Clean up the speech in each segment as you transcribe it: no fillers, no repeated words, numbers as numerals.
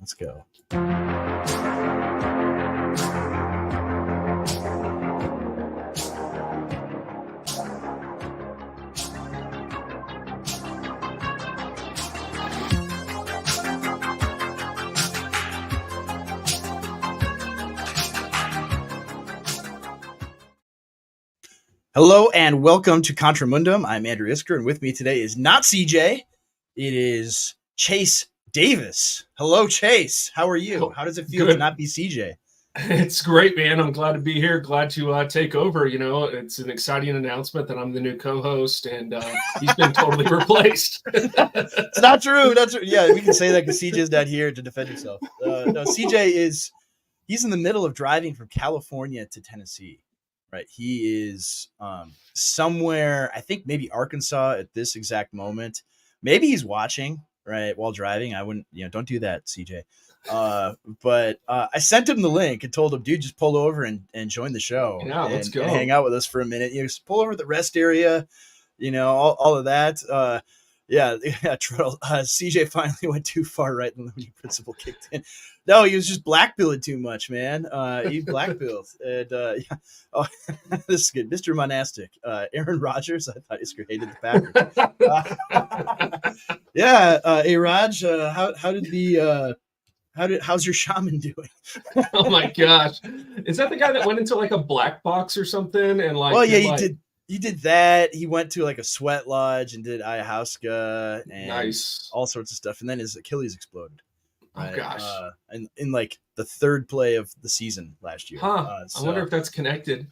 Let's go. Hello and welcome to Contramundum. I'm Andrew Isker, and with me today is not CJay. It is Chase Davis. Hello, Chase. How are you? How does it feel to not be CJay? It's great, man. I'm glad to be here. Glad to take over. You know, it's an exciting announcement that I'm the new co-host, and he's been totally replaced. It's not true. That's yeah. We can say that because CJay's not here to defend himself. No, CJay he's in the middle of driving from California to Tennessee. Right, he is somewhere. I think maybe Arkansas at this exact moment. Maybe he's watching right while driving. I wouldn't, don't do that, CJay. But I sent him the link and told him, dude, just pull over and join the show. Yeah, let's go. And hang out with us for a minute. Just pull over to the rest area. All of that. CJay finally went too far right when the principal kicked in. No, he was just black-pilled too much, man. He black-pilled. And this is good. Mr. Monastic. Aaron Rodgers, I thought he hated the Packers. Hey Raj, how's your shaman doing? Oh my gosh. Is that the guy that went into like a black box or something? And like, well, yeah, he did that. He went to like a sweat lodge and did ayahuasca and all sorts of stuff. And then his Achilles exploded. Right? Oh gosh. And in like the third play of the season last year. I wonder if that's connected.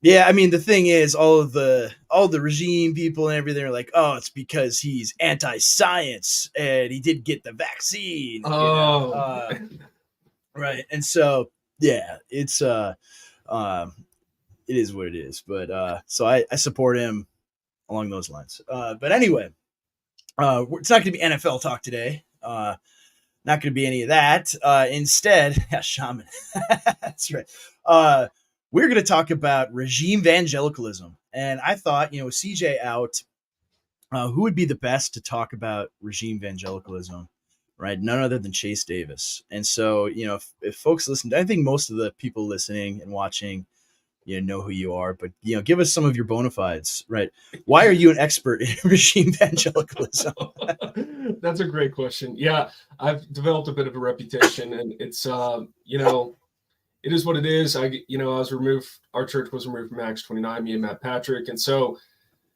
Yeah, I mean the thing is, all the regime people and everything are like, oh, it's because he's anti-science and he did get the vaccine. Right. And so yeah, it's it is what it is. But so I support him along those lines. But anyway, it's not going to be NFL talk today. Not going to be any of that. Instead, shaman. That's right. We're going to talk about Regimevangelicalism. And I thought, with CJay out, who would be the best to talk about Regimevangelicalism, right? None other than Chase Davis. And so, if folks listen, I think most of the people listening and watching, know who you are, but, give us some of your bona fides, right? Why are you an expert in Regimevangelicalism? That's a great question. Yeah, I've developed a bit of a reputation, and it's, it is what it is. I was removed. Our church was removed from Acts 29, me and Matt Patrick. And so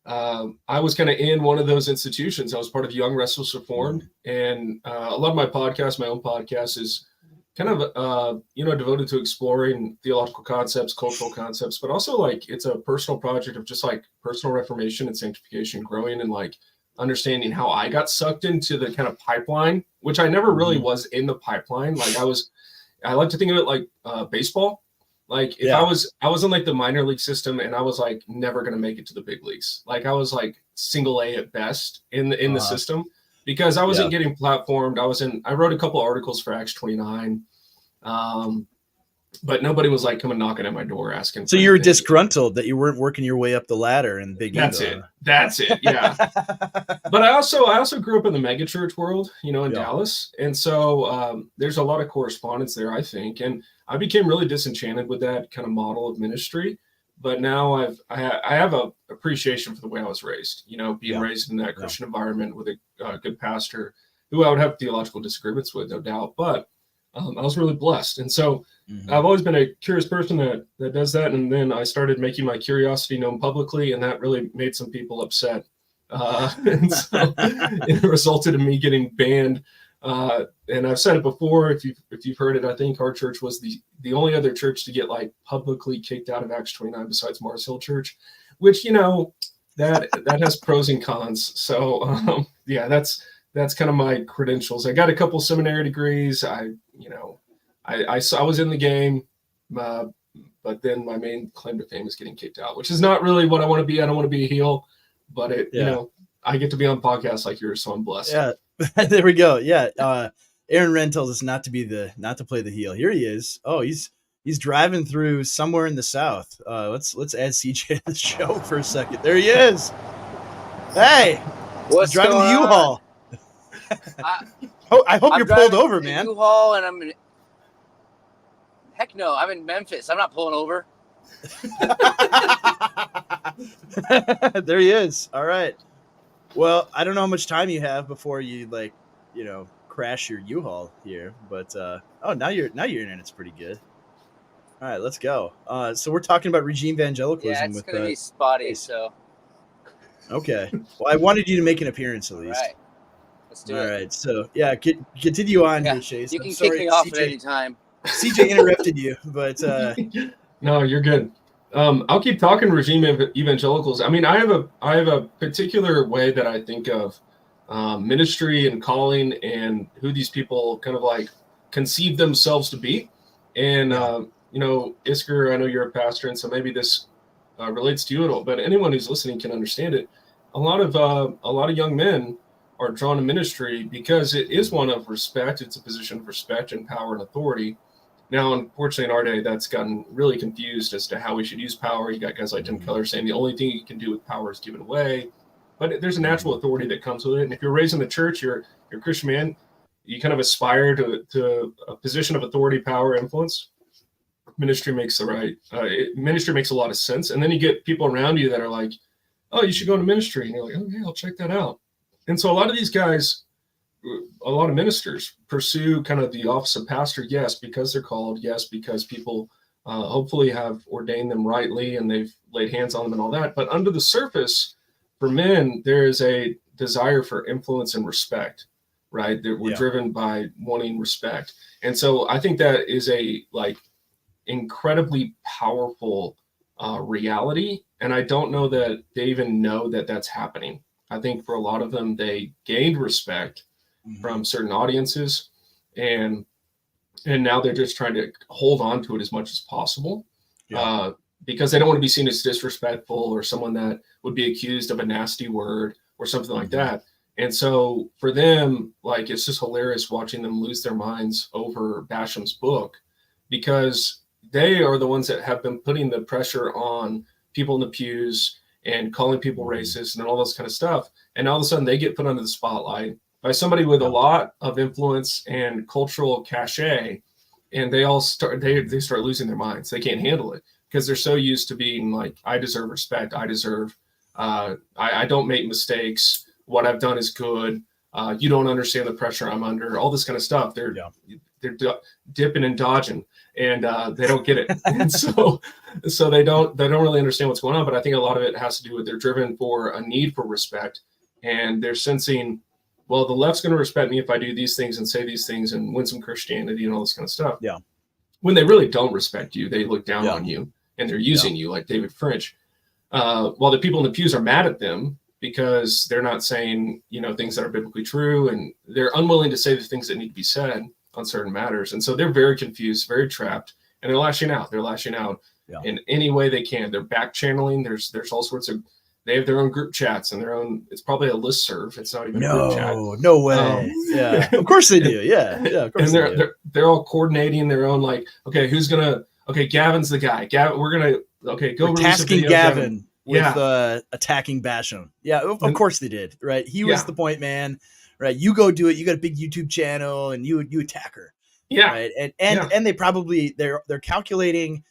I was kind of in one of those institutions. I was part of Young Restless Reformed. And a lot of my podcast, my own podcast, is kind of, devoted to exploring theological concepts, cultural concepts, but also like it's a personal project of just like personal reformation and sanctification, growing and like understanding how I got sucked into the kind of pipeline, which I never really was in the pipeline. Like I like to think of it like baseball. Like if I was in like the minor league system and I was like never going to make it to the big leagues. Like I was like single A at best in the system because I wasn't getting platformed. I wrote a couple articles for Acts 29. But nobody was like coming knocking at my door asking. So you were disgruntled that you weren't working your way up the ladder in big. That's it. Yeah. But I also grew up in the mega church world, in Dallas. And so there's a lot of correspondence there, I think. And I became really disenchanted with that kind of model of ministry. But now I have a appreciation for the way I was raised, being raised in that Christian environment with a good pastor who I would have theological disagreements with, no doubt. But I was really blessed. And so I've always been a curious person that does that. And then I started making my curiosity known publicly, and that really made some people upset. And so it resulted in me getting banned. And I've said it before, if you've heard it, I think our church was the only other church to get like publicly kicked out of Acts 29 besides Mars Hill Church, which, that has pros and cons. So that's kind of my credentials. I got a couple seminary degrees. I was in the game, but then my main claim to fame is getting kicked out, which is not really what I want to be. I don't want to be a heel, but I get to be on podcasts like yours, so I'm blessed. Yeah, there we go. Yeah, Aaron Wren tells us not to play the heel. Here he is. Oh, he's driving through somewhere in the South. Let's add CJay to the show for a second. There he is. Hey, what's driving going the U-Haul. I hope you're pulled over, man. U-Haul and I'm in. Heck no, I'm in Memphis. I'm not pulling over. There he is. All right. Well, I don't know how much time you have before you crash your U-Haul here, but now your internet's pretty good. All right, let's go. So we're talking about Regimevangelicalism. Yeah, it's gonna be spotty. So. Okay. Well, I wanted you to make an appearance at least. All right. Let's do it. All right. So yeah, continue on here, Chase. You can kick me off at any time. CJay interrupted you, but no, you're good. I'll keep talking regime evangelicals. I mean, I have a particular way that I think of ministry and calling and who these people kind of like conceive themselves to be. And Isker, I know you're a pastor, and so maybe this relates to you at all. But anyone who's listening can understand it. A lot of young men are drawn to ministry because it is one of respect. It's a position of respect and power and authority. Now, unfortunately, in our day, that's gotten really confused as to how we should use power. You got guys like Tim Keller saying the only thing you can do with power is give it away. But there's a natural authority that comes with it. And if you're raised in the church, you're a Christian man, you kind of aspire to a position of authority, power, influence. Ministry makes ministry makes a lot of sense. And then you get people around you that are like, oh, you should go to ministry. And you're like, okay, I'll check that out. And so a lot of these guys, a lot of ministers pursue kind of the office of pastor, yes, because they're called, yes, because people hopefully have ordained them rightly and they've laid hands on them and all that. But under the surface, for men, there is a desire for influence and respect, right? That we're driven by wanting respect. And so I think that is a incredibly powerful reality. And I don't know that they even know that that's happening. I think for a lot of them, they gained respect from certain audiences, and now they're just trying to hold on to it as much as possible because they don't want to be seen as disrespectful or someone that would be accused of a nasty word or something like that. And so for them, like, it's just hilarious watching them lose their minds over Basham's book, because they are the ones that have been putting the pressure on people in the pews and calling people racist and all this kind of stuff. And all of a sudden they get put under the spotlight by somebody with a lot of influence and cultural cachet. And they all start losing their minds. They can't handle it because they're so used to being like, I deserve respect. I deserve, I don't make mistakes. What I've done is good. You don't understand the pressure I'm under, all this kind of stuff. They're dipping and dodging, and they don't get it. And so they don't really understand what's going on. But I think a lot of it has to do with they're driven for a need for respect, and they're sensing, well, the left's going to respect me if I do these things and say these things and win some Christianity and all this kind of stuff. Yeah. When they really don't respect you, they look down on you and they're using you like David French. While the people in the pews are mad at them because they're not saying, things that are biblically true, and they're unwilling to say the things that need to be said on certain matters. And so they're very confused, very trapped, and they're lashing out. They're lashing out in any way they can. They're back channeling. There's all sorts of, they have their own group chats and their own, it's probably a listserv. It's not even a group chat. No way. Of course they do. Yeah. Of course and they're all coordinating their own, like, okay, Gavin's the guy. Gavin, go tasking Gavin with attacking Basham. Yeah, of course they did. Right. He was the point man. Right. You go do it. You got a big YouTube channel and you attack her. Yeah. Right. And they probably they're calculating,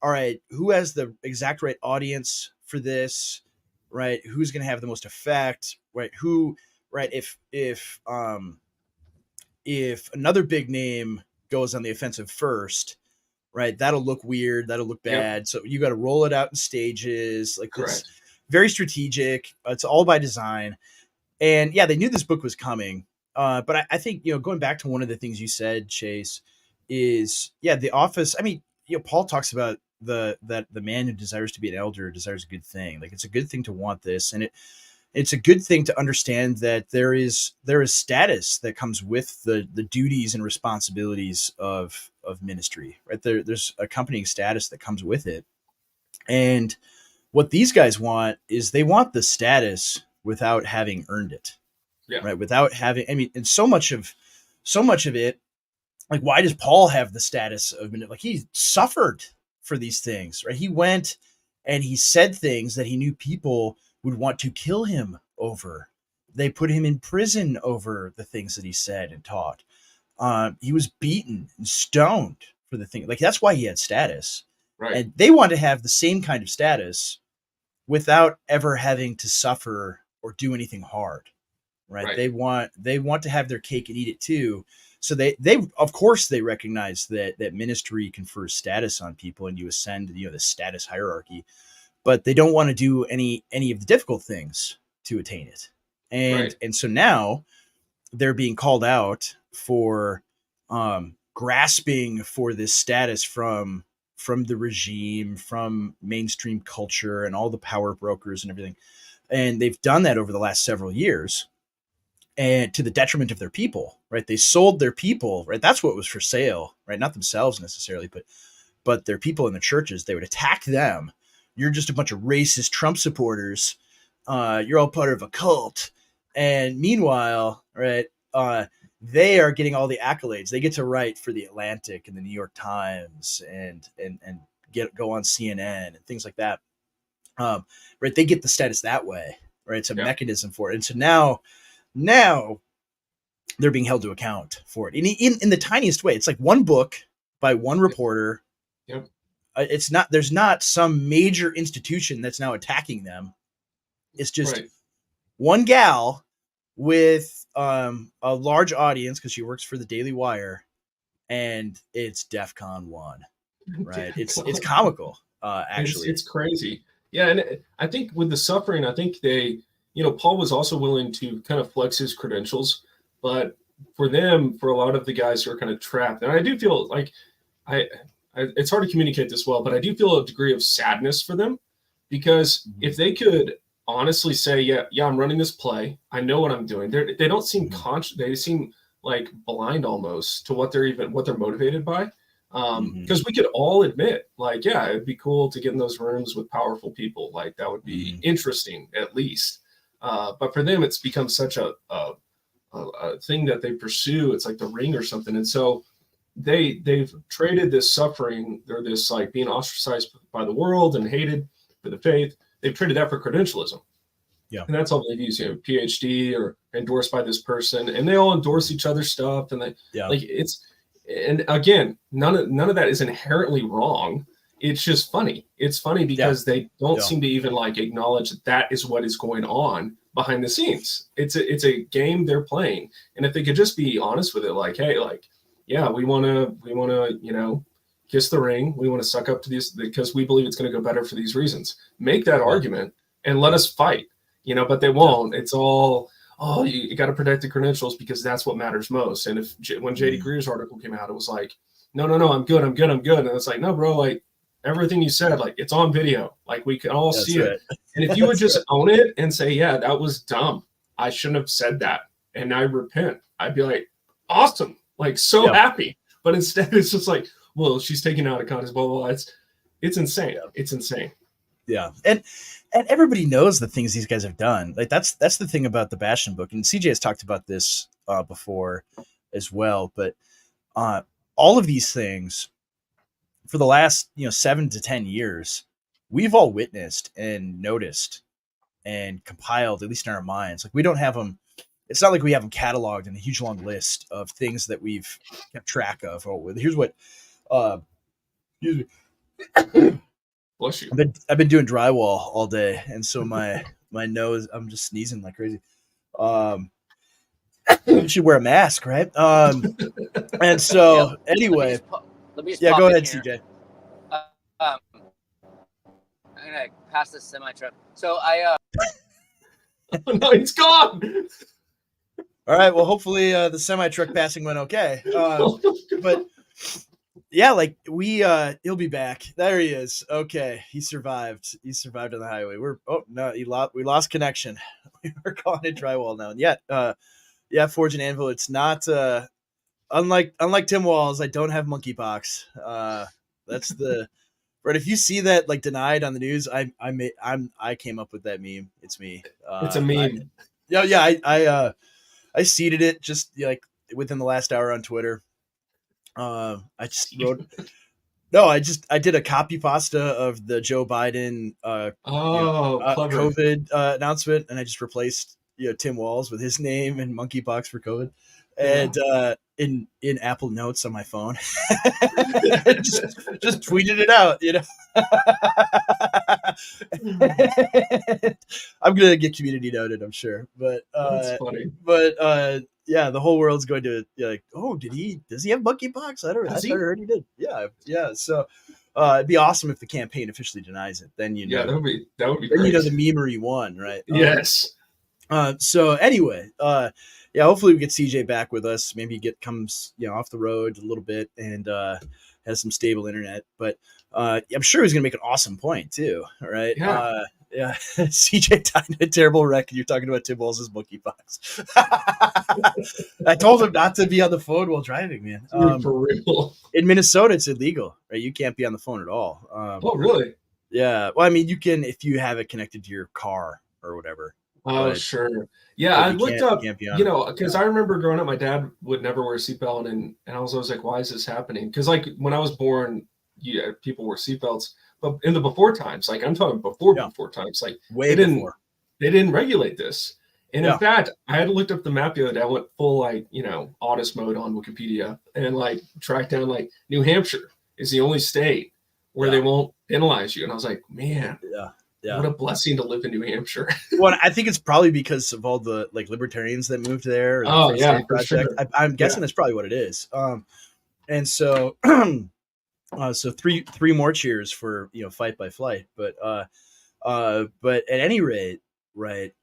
all right, who has the exact right audience for this, right? Who's going to have the most effect, right? If another big name goes on the offensive first, right, that'll look weird, that'll look bad. Yep. So you got to roll it out in stages. Like, it's very strategic. It's all by design. And they knew this book was coming. But I think, going back to one of the things you said, Chase, is the office. I mean, Paul talks about that the man who desires to be an elder desires a good thing. Like, it's a good thing to want this, and it's a good thing to understand that there is status that comes with the duties and responsibilities of ministry, right? There's accompanying status that comes with it. And what these guys want is they want the status without having earned it. Right. Without having, and so much of it, like, why does Paul have the status of, like, he suffered for these things, right? He went and he said things that he knew people would want to kill him over. They put him in prison over the things that he said and taught. He was beaten and stoned for the thing. Like, that's why he had status. Right. And they want to have the same kind of status without ever having to suffer or do anything hard. Right. They want to have their cake and eat it too. So they of course they recognize that ministry confers status on people and you ascend, the status hierarchy, but they don't want to do any of the difficult things to attain it. And so now they're being called out for grasping for this status from the regime, from mainstream culture and all the power brokers and everything. And they've done that over the last several years, and to the detriment of their people, right? They sold their people, right? That's what was for sale, right? Not themselves necessarily, but their people in the churches. They would attack them. You're just a bunch of racist Trump supporters. You're all part of a cult. And meanwhile, right, they are getting all the accolades. They get to write for the Atlantic and the New York Times and go on CNN and things like that. Right, they get the status that way. Right, it's a mechanism for it. And so now they're being held to account for it in the tiniest way. It's like one book by one reporter. Yep. There's not some major institution that's now attacking them. It's just one gal with a large audience because she works for the Daily Wire, and it's DEFCON 1, right? It's comical, actually. It's crazy. Yeah, and I think with the suffering, I think Paul was also willing to kind of flex his credentials, but for a lot of the guys who are kind of trapped, and I do feel like it's hard to communicate this well, but I do feel a degree of sadness for them, because if they could honestly say, yeah, I'm running this play, I know what I'm doing. They don't seem conscious. They seem like blind almost to what they're motivated by. Because we could all admit, like, yeah, it'd be cool to get in those rooms with powerful people. Like, that would be interesting, at least. But for them, it's become such a thing that they pursue. It's like the ring or something. And so they've traded this suffering, or this like being ostracized by the world and hated for the faith. They've traded that for credentialism. Yeah. And that's all they've used, PhD or endorsed by this person, and they all endorse each other's stuff. And and again, none of that is inherently wrong. It's just funny. It's funny because they don't seem to even like acknowledge that is what is going on behind the scenes. It's a game they're playing. And if they could just be honest with it, like, hey, like, yeah, we want to, kiss the ring. We want to suck up to these because we believe it's going to go better for these reasons. Make that argument and let us fight, but they won't. It's all, you got to protect the credentials because that's what matters most. And when J.D. Greer's article came out, it was like, no, I'm good. And it's like, no, bro, like everything you said, like it's on video, like we can all see it. And if you would just own it and say, yeah, that was dumb, I shouldn't have said that, and I repent, I'd be like, awesome, like so happy. But instead, it's just like, well, she's taking out of context, blah, blah, blah. It's insane. It's insane. Yeah. And everybody knows the things these guys have done. Like that's the thing about the Bastion book. And CJay has talked about this before as well. But all of these things for the last 7 to 10 years, we've all witnessed and noticed and compiled, at least in our minds. Like we don't have them. It's not like we have them cataloged in a huge long list of things that we've kept track of. Oh, here's what. Excuse me. Bless you. I've been doing drywall all day, and so my nose, I'm just sneezing like crazy. You should wear a mask, right? And so anyway, let me just go ahead, here. CJay. I'm gonna pass this semi truck. So I oh, no, it's gone. All right. Well, hopefully the semi truck passing went okay. But yeah, like he'll be back. There he is. Okay, he survived. He survived on the highway. We lost connection. We're calling it drywall now. And yeah, Forge and Anvil. It's not unlike Tim Walz. I don't have monkeypox. That's the right. If you see that like denied on the news, I came up with that meme. It's me. It's a meme. I seeded it just like within the last hour on Twitter. I just wrote. No, I did a copy pasta of the Joe Biden COVID announcement, and I just replaced Tim Walz with his name and monkeypox for COVID, and in Apple Notes on my phone, just tweeted it out. I'm gonna get community noted, I'm sure, but That's funny. Yeah, the whole world's going to be like, oh, does he have monkeypox? I heard he did. Yeah. So it'd be awesome if the campaign officially denies it. Then that would be then great. the memery won, right? Yes. So anyway, yeah, hopefully we get CJay back with us. Maybe he comes off the road a little bit and has some stable internet. But I'm sure he's gonna make an awesome point too. Right? Yeah. Yeah, CJay died in a terrible wreck, and you're talking about Tim Walz's monkeypox. I told him not to be on the phone while driving, man. For real. In Minnesota, it's illegal, right? You can't be on the phone at all. Oh, really? Yeah. Well, I mean, you can if you have it connected to your car or whatever. Oh, sure. Yeah, I looked up, because I remember growing up, my dad would never wear a seatbelt, and I was always like, why is this happening? Because like when I was born, people wore seatbelts. But in the before times, like I'm talking before times, like way before, they didn't regulate this. And in fact, I had looked up the map the other day. I went full autist mode on Wikipedia and like tracked down like New Hampshire is the only state where they won't penalize you. And I was like, man, what a blessing to live in New Hampshire. Well, I think it's probably because of all the like libertarians that moved there. Oh yeah, for sure. I'm guessing that's probably what it is. And so. So three more cheers for fight by flight, but at any rate, right?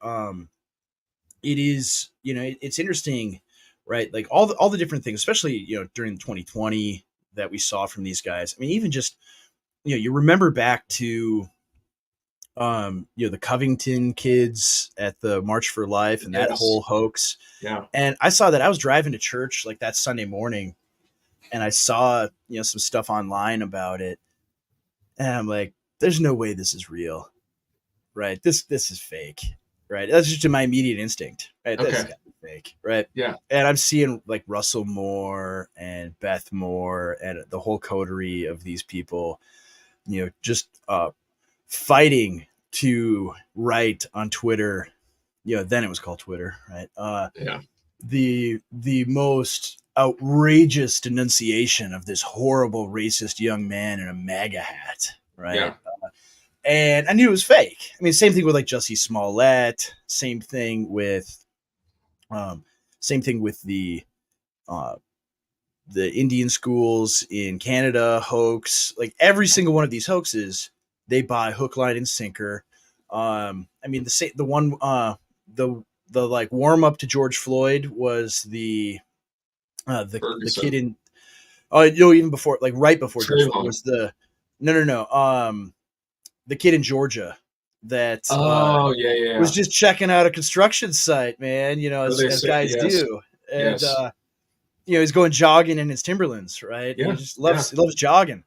It is it's interesting, right? Like all the different things, especially during 2020 that we saw from these guys. I mean, even just you remember back to the Covington kids at the March for Life and that whole hoax. Yeah, and I saw that. I was driving to church like that Sunday morning. And I saw, some stuff online about it, and I'm like, "There's no way this is real, right? This is fake, right? That's just my immediate instinct, right? Okay. This is fake, right? Yeah. And I'm seeing like Russell Moore and Beth Moore and the whole coterie of these people, just fighting to write on Twitter. Then it was called Twitter, right? The most outrageous denunciation of this horrible racist young man in a MAGA hat, right? Yeah. And I knew it was fake. I mean, same thing with like Jussie Smollett. Same thing with the Indian schools in Canada hoax. Like every single one of these hoaxes, they buy hook, line, and sinker. I mean, the like warm up to George Floyd was the kid in even before, like right before George Floyd was the kid in Georgia that was just checking out a construction site, man, as guys do, and he's going jogging in his Timberlands, right? He just loves jogging,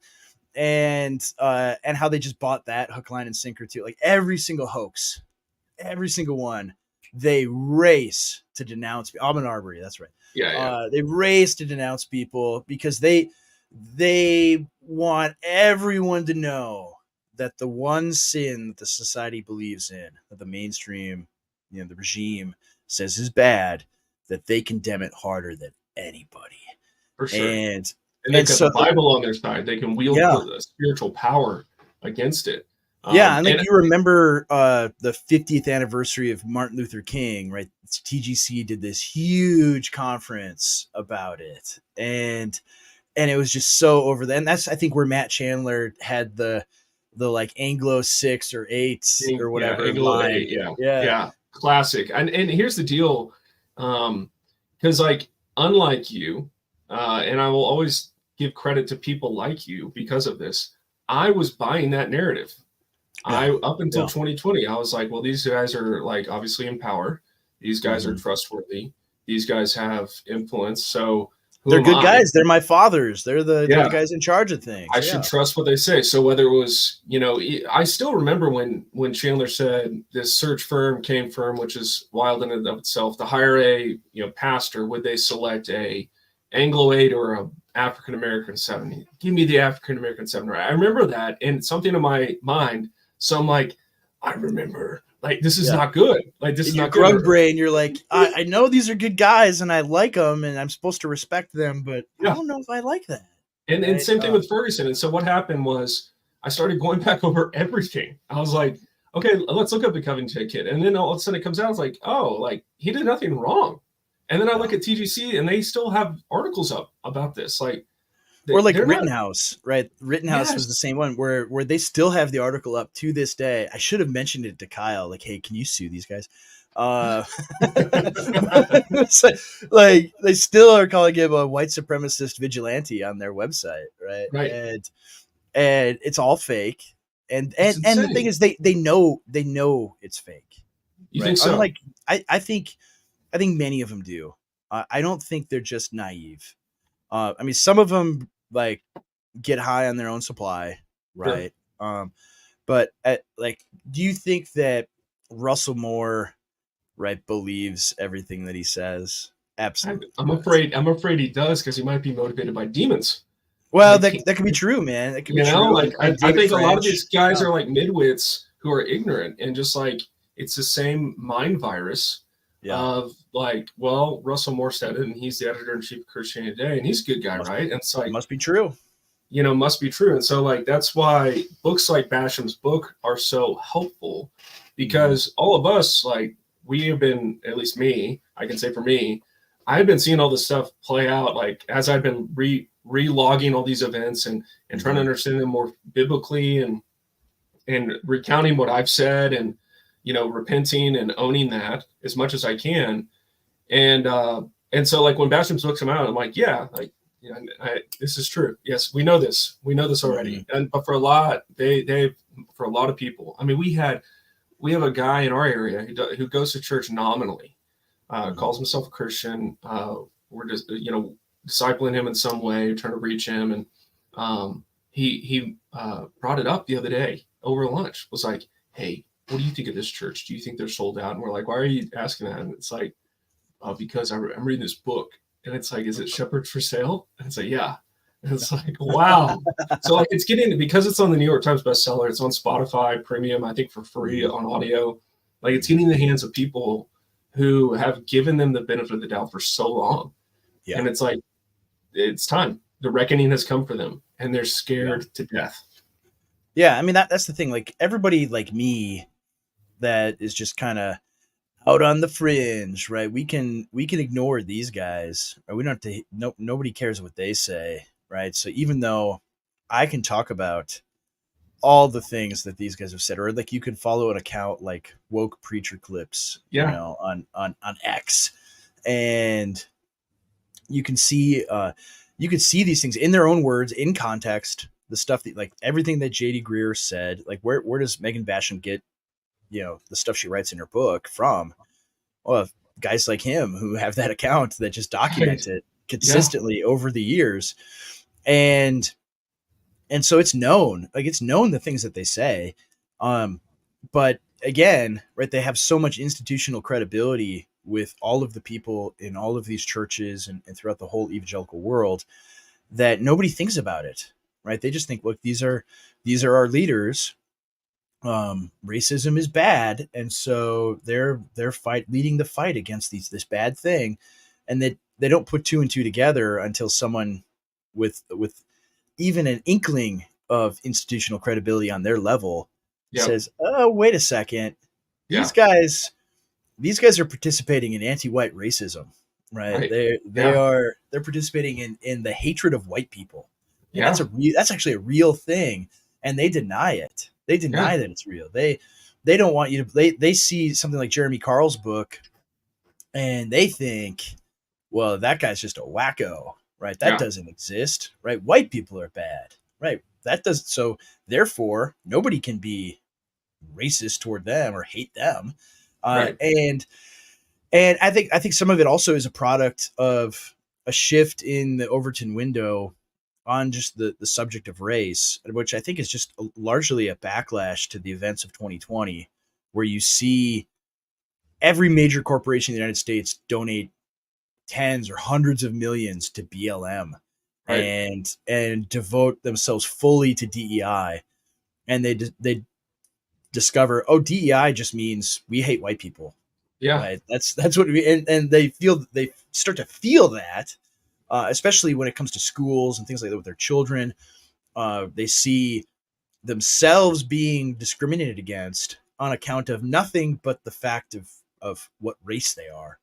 and how they just bought that hook, line, and sinker too. Like every single hoax, every single one, they race to denounce Alvin Arbery. That's right. They race to denounce people because they want everyone to know that the one sin that the society believes in, that the mainstream, the regime says is bad, that they condemn it harder than anybody. For sure. And they've got the Bible on their side. They can wield the spiritual power against it. And you remember the 50th anniversary of Martin Luther King, right? TGC did this huge conference about it, and it was just so over the. And that's I think where Matt Chandler had the like Anglo 6 or 8 or whatever. Anglo 8, yeah, classic. And here's the deal, because like unlike you, and I will always give credit to people like you because of this. I was buying that narrative. Up until 2020, I was like, well, these guys are like obviously in power. These guys are trustworthy. These guys have influence. So they're good guys. They're my fathers. They're the guys in charge of things. I should trust what they say. So whether it was, I still remember when Chandler said this search firm came from, which is wild in and of itself, to hire a pastor, would they select a Anglo 8 or a African American 7? Give me the African American 7. Right? I remember that, and something in my mind. So I'm like, I remember Like, this is not good. Like, this in is your not good. grug brain, you're like, I know these are good guys and I like them and I'm supposed to respect them, but I don't know if I like that. And same thing with Ferguson. And so what happened was I started going back over everything. I was like, okay, let's look up the Covington kid. And then all of a sudden it comes out, it's like, oh, like he did nothing wrong. And then I look at TGC and they still have articles up about this. Like, or like Rittenhouse, right? Rittenhouse was the same one where they still have the article up to this day. I should have mentioned it to Kyle, like, hey, can you sue these guys? Like they still are calling him a white supremacist vigilante on their website, right? And it's all fake. And the thing is, they know it's fake. You think so? Like I think many of them do. I don't think they're just naive. I mean, some of them like get high on their own supply, right? Sure. But do you think that Russell Moore, right, believes everything that he says? Absolutely. I'm afraid he does, because he might be motivated by demons. Well, like, that could be true, man. That could be true. Like I think a lot of these guys are like midwits who are ignorant, and just like it's the same mind virus. Of like, well, Russell Moore said it, and he's the editor-in-chief of Christianity Today, and he's a good guy, right? And it's like, must be true. Must be true. And so like that's why books like Basham's book are so helpful, because all of us, like, we have been, at least me, I can say for me, I've been seeing all this stuff play out, like as I've been re-logging all these events and trying to understand them more biblically and recounting what I've said and repenting and owning that as much as I can. And so like when Basham's books come out, I'm like, this is true. Yes, we know this. We know this already. But for a lot, for a lot of people, I mean, we have a guy in our area who goes to church nominally, calls himself a Christian. We're just, discipling him in some way, trying to reach him. And he brought it up the other day over lunch, was like, hey, what do you think of this church? Do you think they're sold out? And we're like, why are you asking that? And it's like, because I'm reading this book. And it's like, is it Shepherds for Sale? And it's like, yeah. And it's like, wow. So like it's getting, because it's on the New York Times bestseller, it's on Spotify Premium, I think for free on audio. Like it's getting in the hands of people who have given them the benefit of the doubt for so long. Yeah. And it's like, it's time. The reckoning has come for them, and they're scared to death. Yeah. I mean, that's the thing. Like everybody like me that is just kind of out on the fringe, right? We can ignore these guys, right? We don't have to, nobody cares what they say, right? So even though I can talk about all the things that these guys have said, or like you can follow an account like Woke Preacher Clips, on X, and you can see these things in their own words, in context, the stuff that like everything that J.D. Greear said, like where does Megan Basham get the stuff she writes in her book from? Well, guys like him who have that account that just document it consistently over the years. And so it's known the things that they say. But again, right, they have so much institutional credibility with all of the people in all of these churches and throughout the whole evangelical world that nobody thinks about it, right? They just think, look, these are our leaders. Racism is bad, and so they're leading the fight against this bad thing, and that they don't put two and two together until someone with even an inkling of institutional credibility on their level says, "Oh, wait a second, these guys are participating in anti-white racism, right? They're participating in the hatred of white people. Yeah, that's actually a real thing, and they deny it." They deny that it's real. They don't want you to. They see something like Jeremy Carl's book, and they think, well, that guy's just a wacko, right? That doesn't exist, right? White people are bad, right? That does. So therefore, nobody can be racist toward them or hate them. Right. And I think some of it also is a product of a shift in the Overton window on just the subject of race, which I think is just largely a backlash to the events of 2020, where you see every major corporation in the United States donate tens or hundreds of millions to BLM and devote themselves fully to DEI. And they discover, oh, DEI just means we hate white people. Yeah. Right. That's what and they start to feel that, especially when it comes to schools and things like that with their children. They see themselves being discriminated against on account of nothing but the fact of what race they are.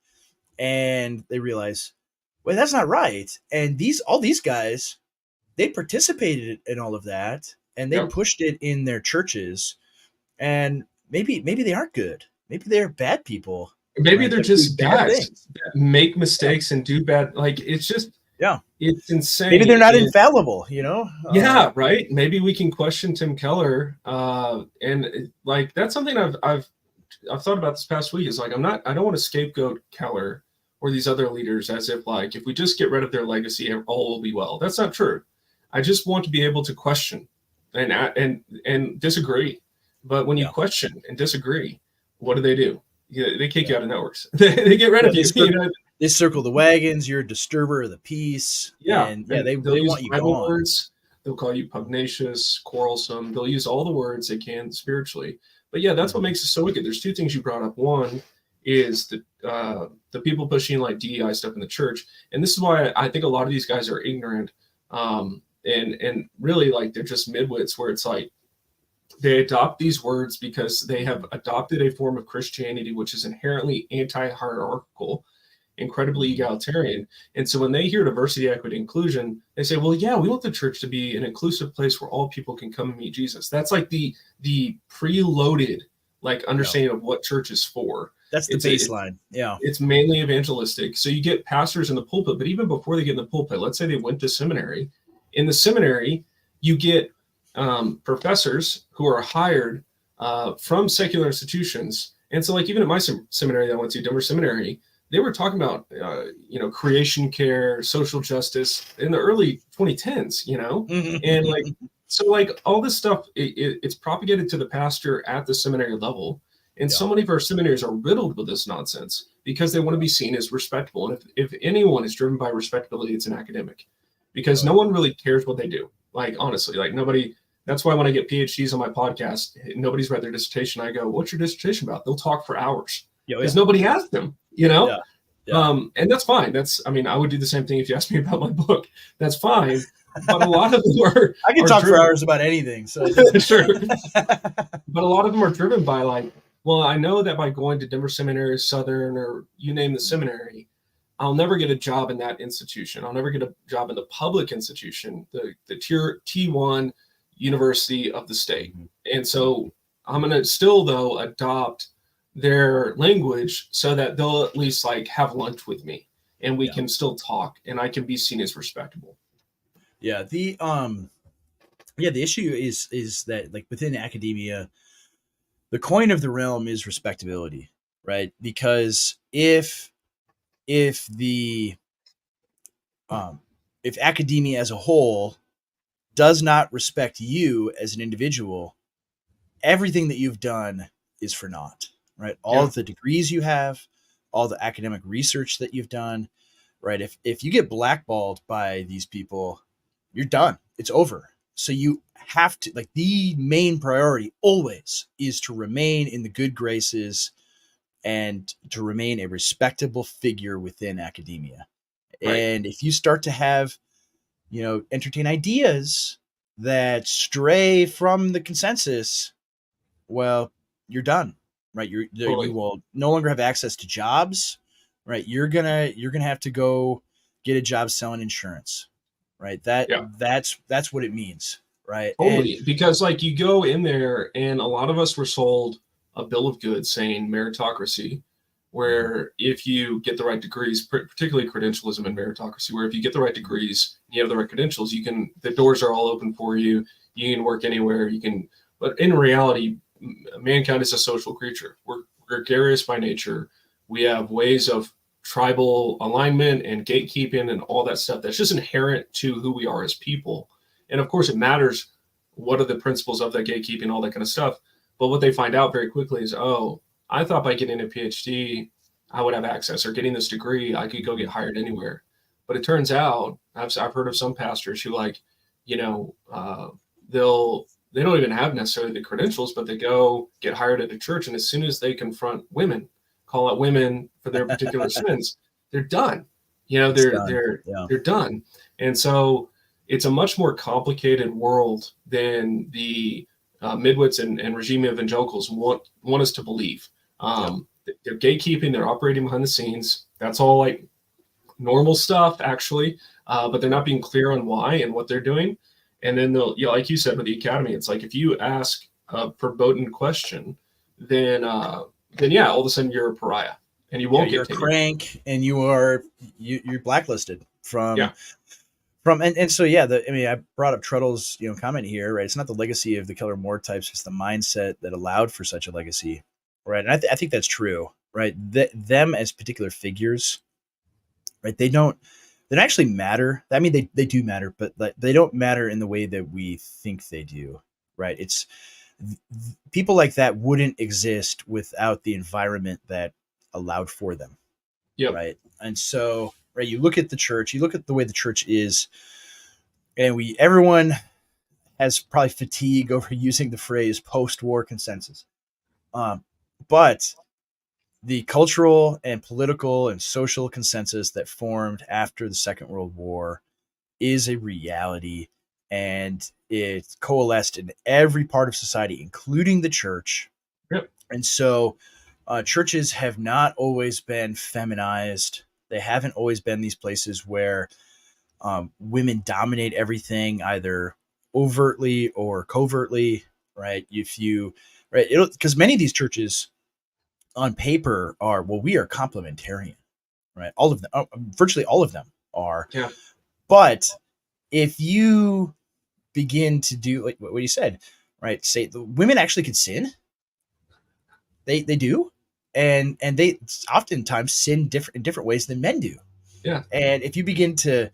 And they realize, well, that's not right. And all these guys, they participated in all of that, and they pushed it in their churches. And maybe they aren't good. Maybe they're bad people. Maybe they're just guys that make mistakes and do bad. Like, it's just, it's insane. Maybe they're not infallible, Yeah, right. Maybe we can question Tim Keller. And like, that's something I've thought about this past week. Is like, I don't want to scapegoat Keller or these other leaders as if like, if we just get rid of their legacy, all will be well. That's not true. I just want to be able to question and disagree. But when you question and disagree, what do? They kick you out of networks. They get rid of you. They circle the wagons. You're a disturber of the peace. And they want you gone. Words. They'll call you pugnacious, quarrelsome. They'll use all the words they can spiritually. But yeah, that's what makes it so wicked. There's two things you brought up. One is the people pushing like DEI stuff in the church, and this is why I think a lot of these guys are ignorant, and really like they're just midwits, where it's like they adopt these words because they have adopted a form of Christianity which is inherently anti-hierarchical, incredibly egalitarian. And so when they hear diversity, equity, inclusion, they say, well, yeah, we want the church to be an inclusive place where all people can come and meet Jesus. That's like the preloaded like understanding of what church is for. That's the baseline. It's mainly evangelistic. So you get pastors in the pulpit, but even before they get in the pulpit, let's say they went to seminary. In the seminary, you get professors who are hired from secular institutions. And so like even at my seminary that I went to, Denver Seminary, they were talking about, creation care, social justice in the early 2010s, and like, so like all this stuff, it's propagated to the pastor at the seminary level. And so many of our seminaries are riddled with this nonsense because they want to be seen as respectable. And if anyone is driven by respectability, it's an academic, because no one really cares what they do. Like, honestly, like nobody. That's why when I get PhDs on my podcast, nobody's read their dissertation. I go, what's your dissertation about? They'll talk for hours because nobody asked them, and that's fine. I would do the same thing if you asked me about my book. That's fine. But a lot of them I can talk for hours about anything. So sure. But a lot of them are driven by like, well, I know that by going to Denver Seminary, Southern, or you name the seminary, I'll never get a job in that institution. I'll never get a job in the public institution, the tier T1 university of the state. And so I'm going to still, though, adopt their language so that they'll at least like have lunch with me and we can still talk and I can be seen as respectable. Yeah. The issue is that like within academia, the coin of the realm is respectability, right? Because if academia as a whole does not respect you as an individual, everything that you've done is for naught, right? All of the degrees you have, all the academic research that you've done, right? If you get blackballed by these people, you're done. It's over. So you have to, like, the main priority always is to remain in the good graces and to remain a respectable figure within academia. Right. And if you start to have, entertain ideas that stray from the consensus, well, you're done, right? You will no longer have access to jobs, right? You're gonna have to go get a job selling insurance, right? That's what it means, right? Totally. Because like you go in there and a lot of us were sold a bill of goods saying meritocracy, where if you get the right degrees, particularly credentialism and meritocracy, where if you get the right degrees, you have the right credentials, the doors are all open for you. You can work anywhere. But in reality, mankind is a social creature. We're gregarious by nature. We have ways of tribal alignment and gatekeeping and all that stuff that's just inherent to who we are as people. And of course, it matters what are the principles of that gatekeeping, all that kind of stuff. But what they find out very quickly is, oh, I thought by getting a PhD, I would have access, or getting this degree, I could go get hired anywhere. But it turns out, I've heard of some pastors who they'll they don't even have necessarily the credentials, but they go get hired at a church, and as soon as they confront women, call out women for their particular sins, they're done. You know, It's done. Yeah. they're done. And so it's a much more complicated world than the midwits and Regimevangelicals want us to believe. They're gatekeeping, they're operating behind the scenes. That's all like normal stuff, actually, but they're not being clear on why and what they're doing. And then they'll, you know, like you said with the academy, it's like if you ask a verboten question, then yeah, all of a sudden you're a pariah, and you won't You're a get crank, and you're blacklisted from. Yeah. And so yeah, I brought up Truttle's comment here, right? It's not the legacy of the Keller Moore types; it's the mindset that allowed for such a legacy, right? And I think that's true, right? Them as particular figures, right? They don't actually matter. I mean, they do matter, but they don't matter in the way that we think they do, right? It's people like that wouldn't exist without the environment that allowed for them, right? And so, right, you look at the church, you look at the way the church is, and everyone has probably fatigue over using the phrase post-war consensus, but the cultural and political and social consensus that formed after the Second World War is a reality, and it coalesced in every part of society, including the church. And so churches have not always been feminized. They haven't always been these places where women dominate everything, either overtly or covertly, right? Because many of these churches on paper are, well, we are complementarian, right? All of them, virtually all of them are. Yeah. But if you begin to do like what you said, right? Say the women actually can sin. They do, and they oftentimes sin in different ways than men do. Yeah. And if you begin to,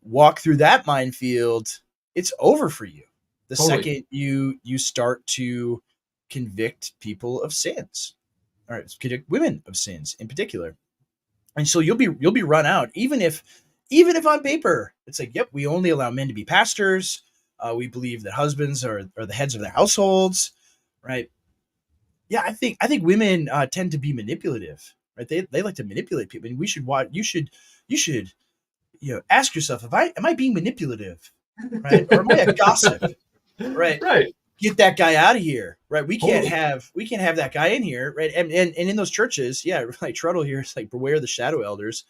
walk through that minefield, it's over for you. The second you start to convict people of sins, or convict women of sins in particular, and so you'll be run out, even if on paper it's like, yep, we only allow men to be pastors. We believe that husbands are the heads of their households, right? Yeah, I think women tend to be manipulative, right? They like to manipulate people, and you should ask yourself, am I being manipulative, right? Or am I a gossip, right? Right. Get that guy out of here, right? We can't have that guy in here, right? And in those churches, yeah, like Truttle here is like, beware the shadow elders,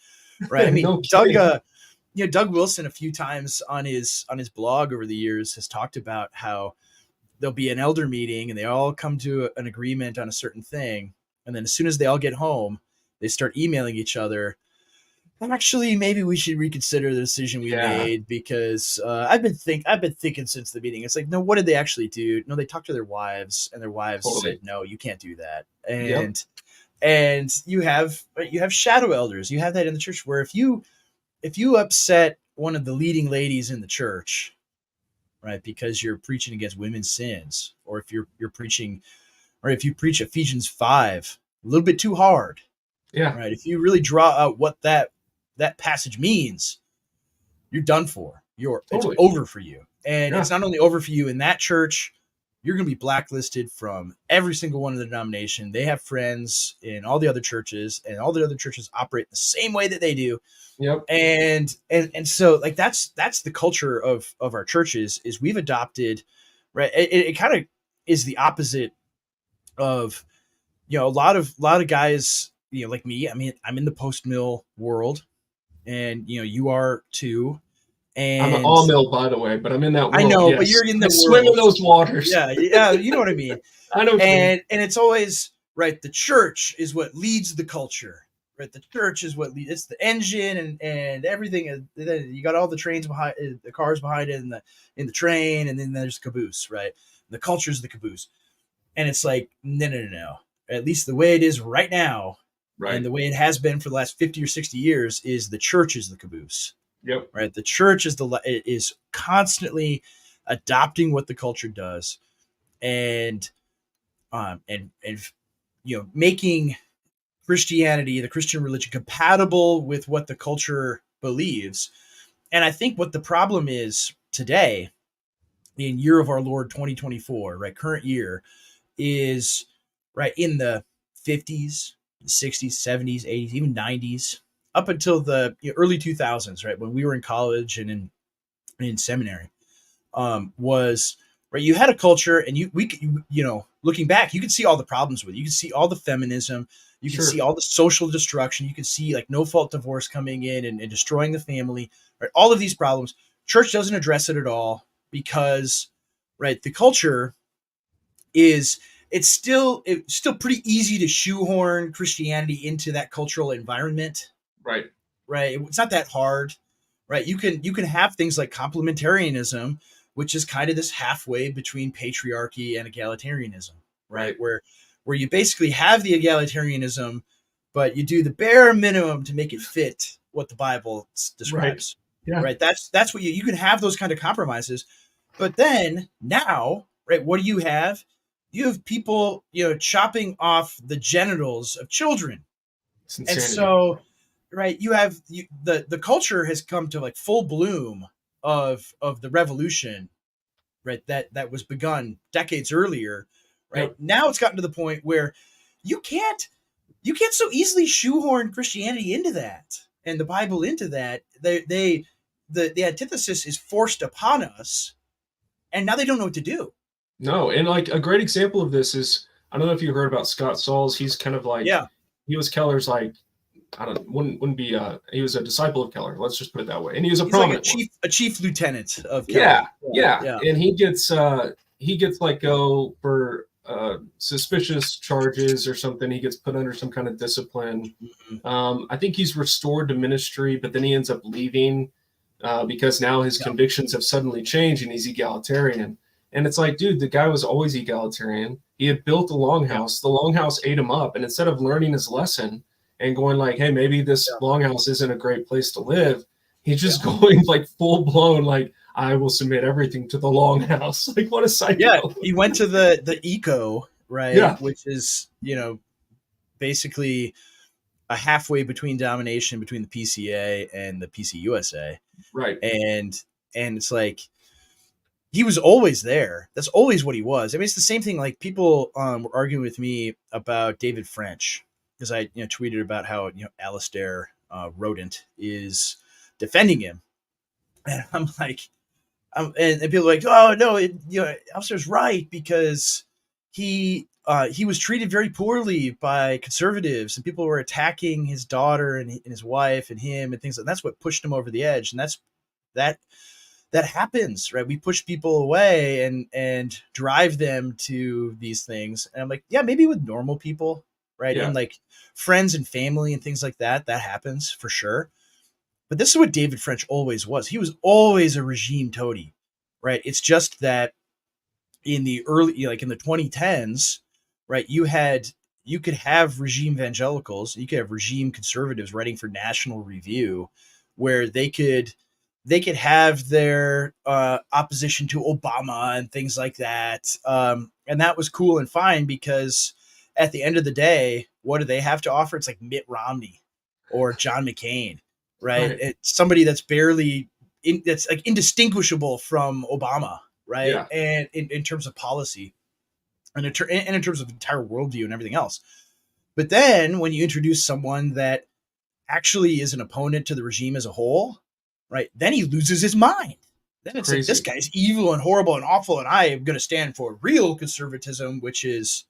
right? I mean, No Doug Wilson a few times on his blog over the years has talked about how there'll be an elder meeting and they all come to an agreement on a certain thing, and then as soon as they all get home, they start emailing each other. Actually, maybe we should reconsider the decision we made, because I've been thinking since the meeting. It's like, no, what did they actually do? No, they talked to their wives, and their wives said, no, you can't do that. And you have shadow elders. You have that in the church, where if you upset one of the leading ladies in the church, right, because you're preaching against women's sins, or if you're preaching, or if you preach Ephesians 5 a little bit too hard, right, if you really draw out what that passage means, you're done for. It's over for you. And it's not only over for you in that church, you're going to be blacklisted from every single one of the denomination. They have friends in all the other churches, and all the other churches operate the same way that they do. Yep. And so like that's the culture of our churches, is we've adopted, right? It kind of is the opposite of, a lot of guys, like me. I mean, I'm in the post-mill world, and you are too. And I'm an all mill, by the way, but I'm in that world. I know, yes. but you're in the swim in those waters. Yeah, you know what I mean. I know. And it's always right. The church is what leads the culture, right? The church is what leads. It's the engine and everything. You got all the trains behind, the cars behind it, in the train, and then there's the caboose, right? The culture is the caboose, and it's like, no. At least the way it is right now. Right. And the way it has been for the last 50 or 60 years is the church is the caboose. Yep. Right. The church is constantly adopting what the culture does, and making Christianity, the Christian religion, compatible with what the culture believes. And I think what the problem is today in year of our Lord 2024, right, current year, is right in the 50s, 60s, 70s, 80s, even 90s, up until the early 2000s, right, when we were in college and in seminary, was right. You had a culture, and looking back, you could see all the problems with it. You could see all the feminism. You could see all the social destruction. You could see like no fault divorce coming in and destroying the family. Right, all of these problems. Church doesn't address it at all because, right, the culture is it's still pretty easy to shoehorn Christianity into that cultural environment. Right. Right. It's not that hard. Right. You can have things like complementarianism, which is kind of this halfway between patriarchy and egalitarianism, right? Where you basically have the egalitarianism, but you do the bare minimum to make it fit what the Bible describes. Right. Yeah. Right. That's what you can have those kind of compromises. But then now, right, what do you have? You have people, chopping off the genitals of children. And so, right, you have the culture has come to like full bloom of the revolution, right, that was begun decades earlier, right? Yep. Now it's gotten to the point where you can't so easily shoehorn Christianity into that and the Bible into that. The antithesis is forced upon us, and now they don't know what to do. No, and like a great example of this is, I don't know if you heard about Scott Sauls. He's kind of like, he was Keller's like, I don't wouldn't be he was a disciple of Keller. Let's just put it that way. And he was a prominent like a chief lieutenant of Keller. Yeah. And he gets let go for suspicious charges or something. He gets put under some kind of discipline. I think he's restored to ministry, but then he ends up leaving because now his convictions have suddenly changed and he's egalitarian. And it's like, dude, the guy was always egalitarian. He had built a longhouse. The longhouse ate him up. And instead of learning his lesson and going like, hey, maybe this longhouse isn't a great place to live, he's just going like full blown, like, I will submit everything to the longhouse. Like, what a psycho. Yeah, he went to the eco, right? Yeah. Which is, basically a halfway between domination between the PCA and the PCUSA. Right. And it's like, he was always there. That's always what he was. I mean, it's the same thing. Like people were arguing with me about David French because I tweeted about how Alistair Rodent is defending him, and I'm like, and people are like, oh no, Alistair's right because he was treated very poorly by conservatives, and people were attacking his daughter and his wife and him and things like that. That's what pushed him over the edge, and that happens, right? We push people away and drive them to these things. And I'm like, yeah, maybe with normal people, right? Yeah. And like friends and family and things like that happens for sure. But this is what David French always was. He was always a regime toady, right? It's just that in the early, like in the 2010s, right, you could have Regimevangelicals, you could have regime conservatives writing for National Review, where they could have their opposition to Obama and things like that. And that was cool and fine because at the end of the day, what do they have to offer? It's like Mitt Romney or John McCain, right? It's somebody that's that's like indistinguishable from Obama, right? Yeah. And in terms of policy and in terms of entire worldview and everything else. But then when you introduce someone that actually is an opponent to the regime as a whole, right, then he loses his mind. Then it's like, this guy's evil and horrible and awful, and I am going to stand for real conservatism, which is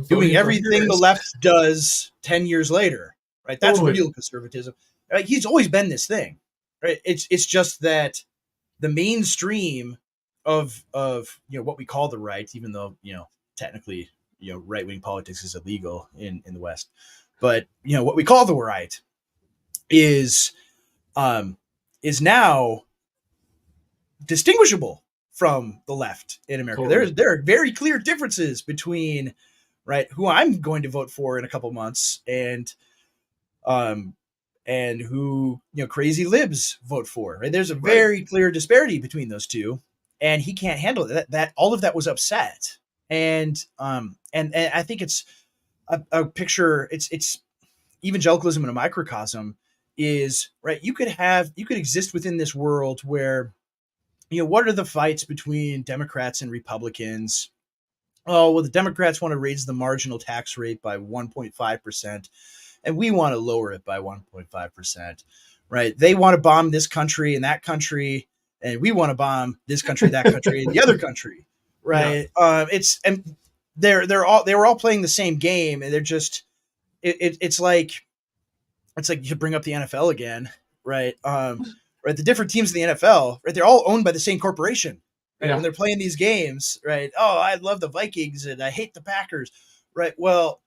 doing everything the left does 10 years later, right? That's real conservatism. Like, he's always been this thing, right? It's just that the mainstream of what we call the right, even though technically right-wing politics is illegal in the West, but what we call the right is now distinguishable from the left in America. Totally. There are very clear differences between, right, who I'm going to vote for in a couple months and who crazy libs vote for. Right, there's a very clear disparity between those two, and he can't handle it. That all of that was upset, and I think it's a picture. It's evangelicalism in a microcosm. Is right. You could exist within this world where what are the fights between Democrats and Republicans? Oh, well, the Democrats want to raise the marginal tax rate by 1.5%, and we want to lower it by 1.5%, right? They want to bomb this country and that country, and we want to bomb this country, that country, and the other country, right? Yeah. And they were all playing the same game, and they're just it's like you bring up the NFL again, right? Right, the different teams in the NFL, right? They're all owned by the same corporation. Right? Yeah. When they're playing these games, right? Oh, I love the Vikings and I hate the Packers, right? Well,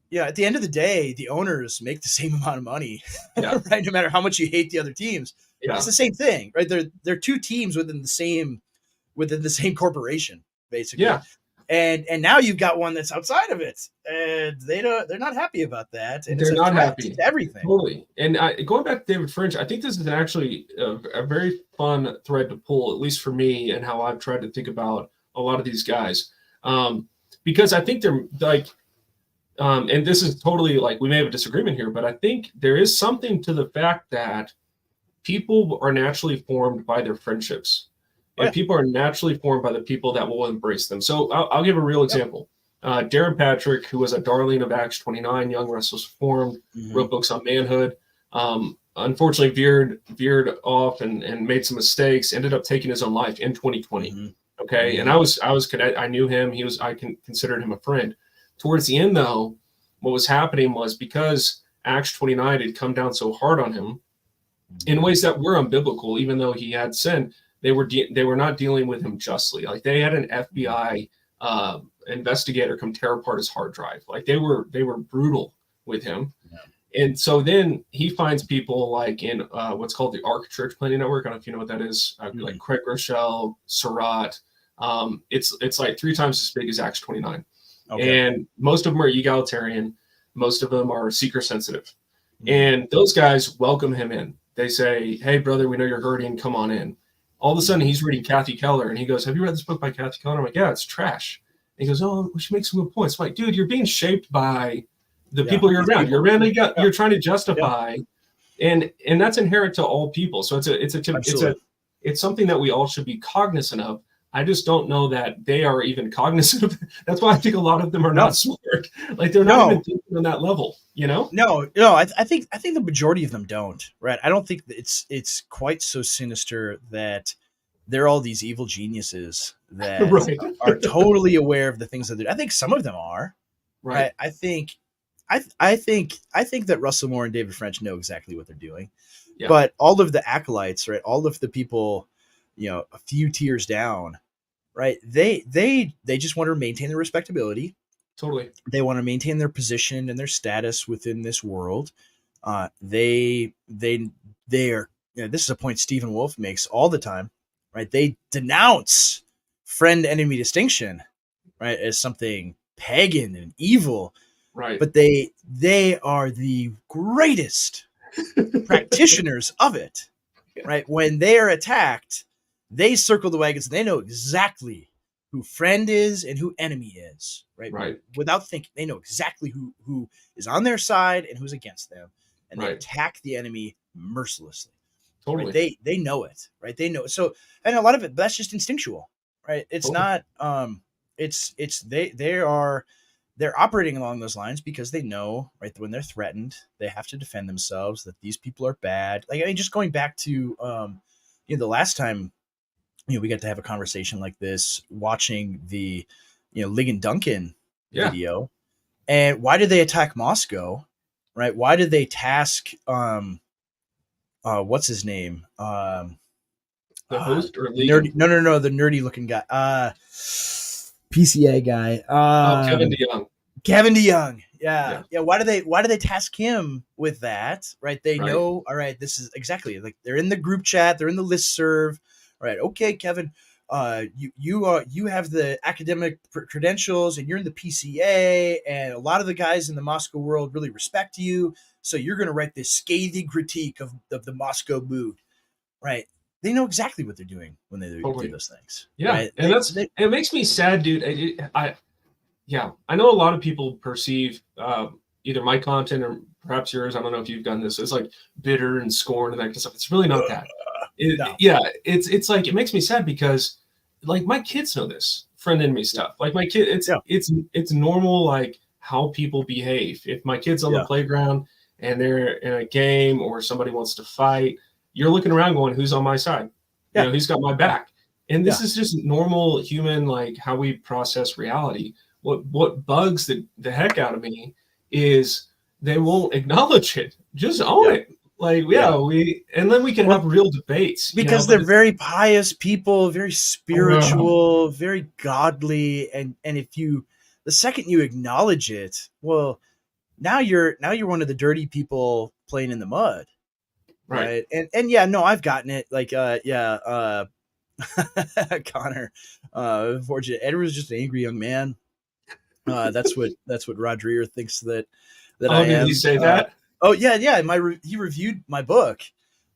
yeah, at the end of the day, the owners make the same amount of money, yeah. Right? No matter how much you hate the other teams, yeah. It's the same thing, right? They're two teams within the same corporation, basically. Yeah. And now you've got one that's outside of it, and they're not happy about that. And they're not happy to everything. Totally. And going back to David French, I think this is actually a very fun thread to pull, at least for me, and how I've tried to think about a lot of these guys, because I think they're like, and this is totally like we may have a disagreement here, but I think there is something to the fact that people are naturally formed by their friendships. And people are naturally formed by the people that will embrace them. So I'll give a real example. Darren Patrick, who was a darling of Acts 29, Young Restless Reformed, wrote books on manhood, unfortunately veered off and made some mistakes, ended up taking his own life in 2020. Okay. And I knew him. I considered him a friend. Towards the end, though, what was happening was because Acts 29 had come down so hard on him in ways that were unbiblical, even though he had sinned, they were not dealing with him justly. Like they had an FBI investigator come tear apart his hard drive. Like they were brutal with him. Yeah. And so then he finds people like in what's called the ARC Church Planning Network. I don't know if you know what that is. Like Craig Rochelle, Surratt. It's like 3 times as big as Acts 29. Okay. And most of them are egalitarian. Most of them are seeker sensitive. And those guys welcome him in. They say, "Hey, brother, we know you're hurting. Come on in." All of a sudden, he's reading Kathy Keller, and he goes, "Have you read this book by Kathy Keller?" I'm like, "Yeah, it's trash." And he goes, "Oh, she makes some good points." I'm like, "Dude, you're being shaped by the people you're around. You're trying to justify, and that's inherent to all people. So it's something that we all should be cognizant of. I just don't know that they are even cognizant of it. That's why I think a lot of them are not smart. Like they're not even thinking on that level, you know? No. I think the majority of them don't, right? I don't think it's quite so sinister that they're all these evil geniuses that are totally aware of the things that they're. I think some of them are, right? I think that Russell Moore and David French know exactly what they're doing, but all of the acolytes, right? All of the people, a few tiers down, right? They just want to maintain their respectability. Totally. They want to maintain their position and their status within this world. They are. This is a point Stephen Wolf makes all the time, right? They denounce friend-enemy distinction, right, as something pagan and evil, right? But they are the greatest practitioners of it, right? When they are attacked, they circle the wagons and they know exactly who friend is and who enemy is, right? Right. Without thinking, they know exactly who is on their side and who's against them, and they attack the enemy mercilessly. Totally. Right? They know it, right? They know it. So, and a lot of it, that's just instinctual, right? It's not. They're operating along those lines because they know, right, that when they're threatened, they have to defend themselves. That these people are bad. Like, I mean, just going back to the last time, we got to have a conversation like this, watching the, Ligon Duncan video. And why did they attack Moscow? Right? Why did they task what's his name? The host or nerdy? No, the nerdy looking guy. PCA guy. Kevin DeYoung. Kevin DeYoung. Yeah. Why do they task him with that? Right? They know. All right. This is exactly like they're in the group chat. They're in the listserv. All right. Okay, Kevin. You have the academic credentials, and you're in the PCA, and a lot of the guys in the Moscow world really respect you. So you're going to write this scathing critique of the Moscow mood, right? They know exactly what they're doing when they do those things. Yeah, right? And it makes me sad, dude. I know a lot of people perceive either my content or perhaps yours. I don't know if you've done this. It's like bitter and scorn and that kind of stuff. It's really not that. Yeah, it's like, it makes me sad because like my kids know this friend enemy stuff. Like my kid, it's normal, like how people behave. If my kid's on the playground and they're in a game or somebody wants to fight, you're looking around going, who's on my side? You know, who's got my back? And this is just normal human, like how we process reality. What bugs the heck out of me is they won't acknowledge it. Just own it. Like, and then we can have real debates. Because they're very pious people, very spiritual, very godly. And if the second you acknowledge it, well, now you're one of the dirty people playing in the mud. Right. And yeah, no, I've gotten it. Like, Connor, unfortunately, Edward was just an angry young man. That's what Rodrier thinks that I am. Did he say that? Oh yeah. He reviewed my book,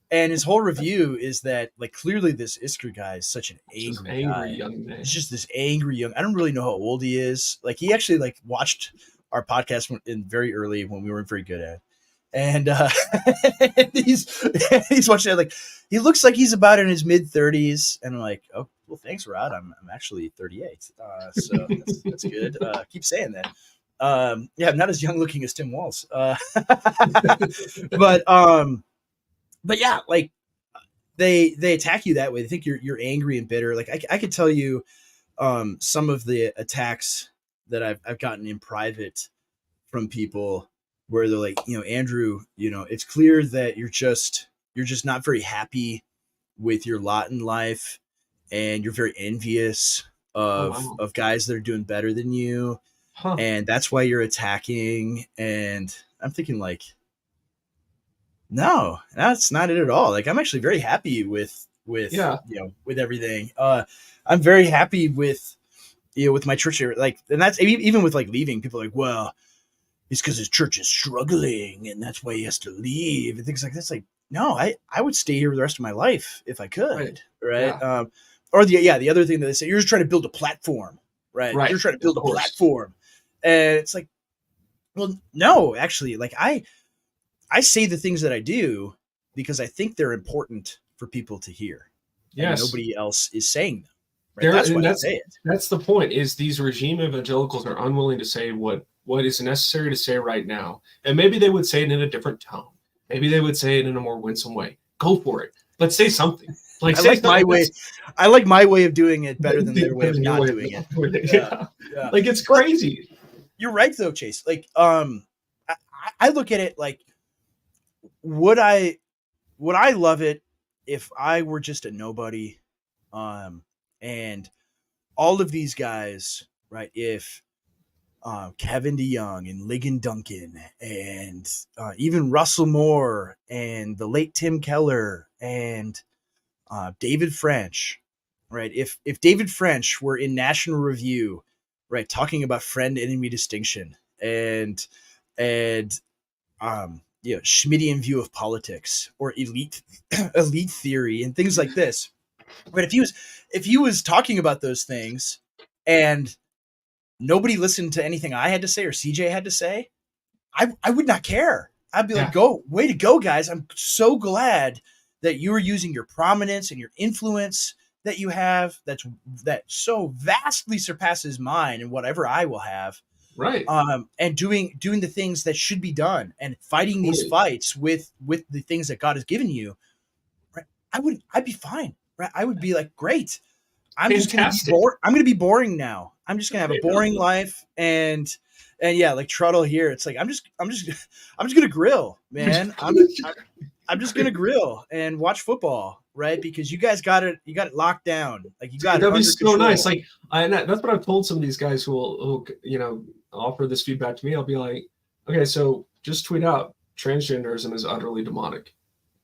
and his whole review is that like clearly this Isker guy is such an angry young man. He's just this angry young. I don't really know how old he is. Like he actually like watched our podcast in very early when we weren't very good at it. And he's watching it, like he looks like he's about in his mid-30s, and I'm like, oh well, thanks, Rod. I'm actually 38, so that's good. Keep saying that. I'm not as young looking as Tim Walz, but yeah, like they attack you that way. They think you're angry and bitter. Like I could tell you some of the attacks that I've gotten in private from people, where they're like, Andrew, it's clear that you're just not very happy with your lot in life, and you're very envious of guys that are doing better than you. And that's why you're attacking. And I'm thinking like, no, that's not it at all. Like, I'm actually very happy with everything. I'm very happy with my church. Like, and that's even with like leaving, people are like, well, it's because his church is struggling and that's why he has to leave and things like this. Like, no, I would stay here the rest of my life if I could. Right. Yeah. Or the other thing that they say, you're just trying to build a platform, right? You're trying to build a platform. And it's like, well, no, actually, like I say the things that I do because I think they're important for people to hear. Yes. And nobody else is saying them. Right? That's why I say it. That's the point, is these regime evangelicals are unwilling to say what is necessary to say right now. And maybe they would say it in a different tone. Maybe they would say it in a more winsome way. Go for it. But say something. Like, I like my way. I like my way of doing it better than their way of not doing it. Yeah. Like, it's crazy. But you're right though, Chase. Like, I look at it like, would I love it if I were just a nobody? And all of these guys, right? If Kevin DeYoung and Ligon Duncan and even Russell Moore and the late Tim Keller and David French, right? If David French were in National Review, right, talking about friend-enemy distinction and Schmittian view of politics or elite theory and things like this, but if he was talking about those things and nobody listened to anything I had to say or CJay had to say, I would not care. I'd be like, way to go, guys. I'm so glad that you are using your prominence and your influence that you have that so vastly surpasses mine and whatever I will have. Right. And doing the things that should be done and fighting these fights with the things that God has given you. Right. I'd be fine. Right. I would be like, great. I'm just going to be boring now. I'm just going to have a boring life. And yeah, like Truddle here, it's like, I'm just going to grill, man. I'm just going to grill and watch football. Right. Because you guys got it locked down. Like, you got it. That'd be so nice. Like, that's what I've told some of these guys who will offer this feedback to me. I'll be like, okay, so just tweet out transgenderism is utterly demonic.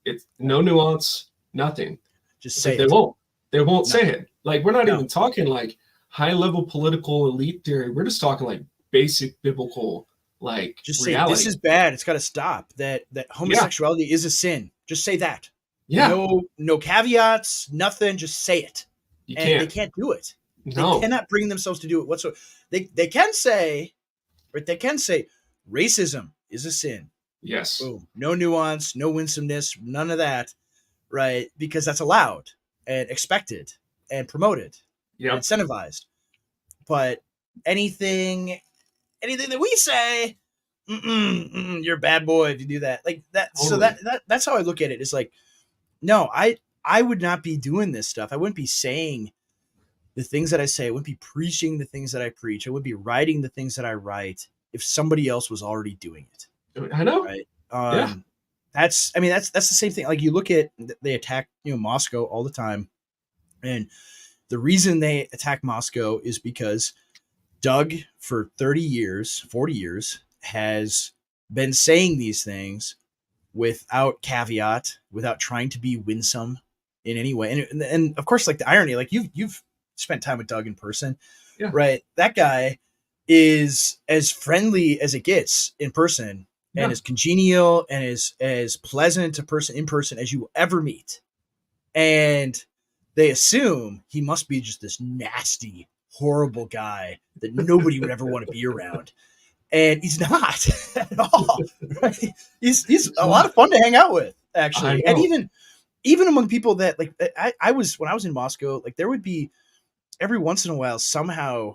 It's no nuance, nothing. Just say it. They won't say it. Like, we're not even talking like high level political elite theory. We're just talking like basic biblical, like, just reality. Say this is bad. It's got to stop. That homosexuality is a sin. Just say that. Yeah. No caveats, nothing. Just say it. They can't do it. No. They cannot bring themselves to do it whatsoever. They can say, but they can say racism is a sin. Yes. Boom. No nuance, no winsomeness, none of that. right? Because that's allowed and expected and promoted and incentivized. But anything that we say, you're a bad boy if you do that. Like that. Totally. So that's how I look at it. It's like, no, I would not be doing this stuff. I wouldn't be saying the things that I say. I wouldn't be preaching the things that I preach. I wouldn't be writing the things that I write if somebody else was already doing it. I know. Right. Yeah. That's the same thing. Like you look at, they attack, Moscow all the time. And the reason they attack Moscow is because Doug for 30 years, 40 years has been saying these things without caveat, without trying to be winsome in any way. And of course, like the irony, like you've spent time with Doug in person, right? That guy is as friendly as it gets in person, and as congenial and as pleasant a person in person as you will ever meet. And they assume he must be just this nasty, horrible guy that nobody would ever want to be around. And he's not at all. Right? He's a lot of fun to hang out with, actually. And even among people that, like, I was, when I was in Moscow, like there would be every once in a while somehow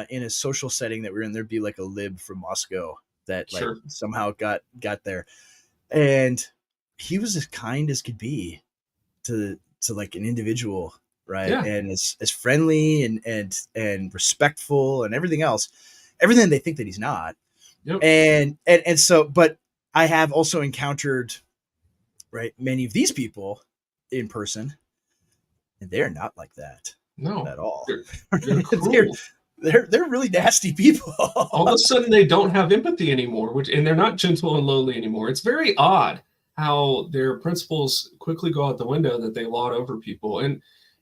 in a social setting that we're in, there'd be like a lib from Moscow that like somehow got there. And he was as kind as could be to like an individual, right? And as friendly and respectful and everything else, everything they think that he's not. And so, but I have also encountered, right, many of these people in person, and they're not like that. No, at all. They're cruel. They're really nasty people. All of a sudden they don't have empathy anymore, and they're not gentle and lowly anymore. It's very odd how their principles quickly go out the window, that they laud over people. And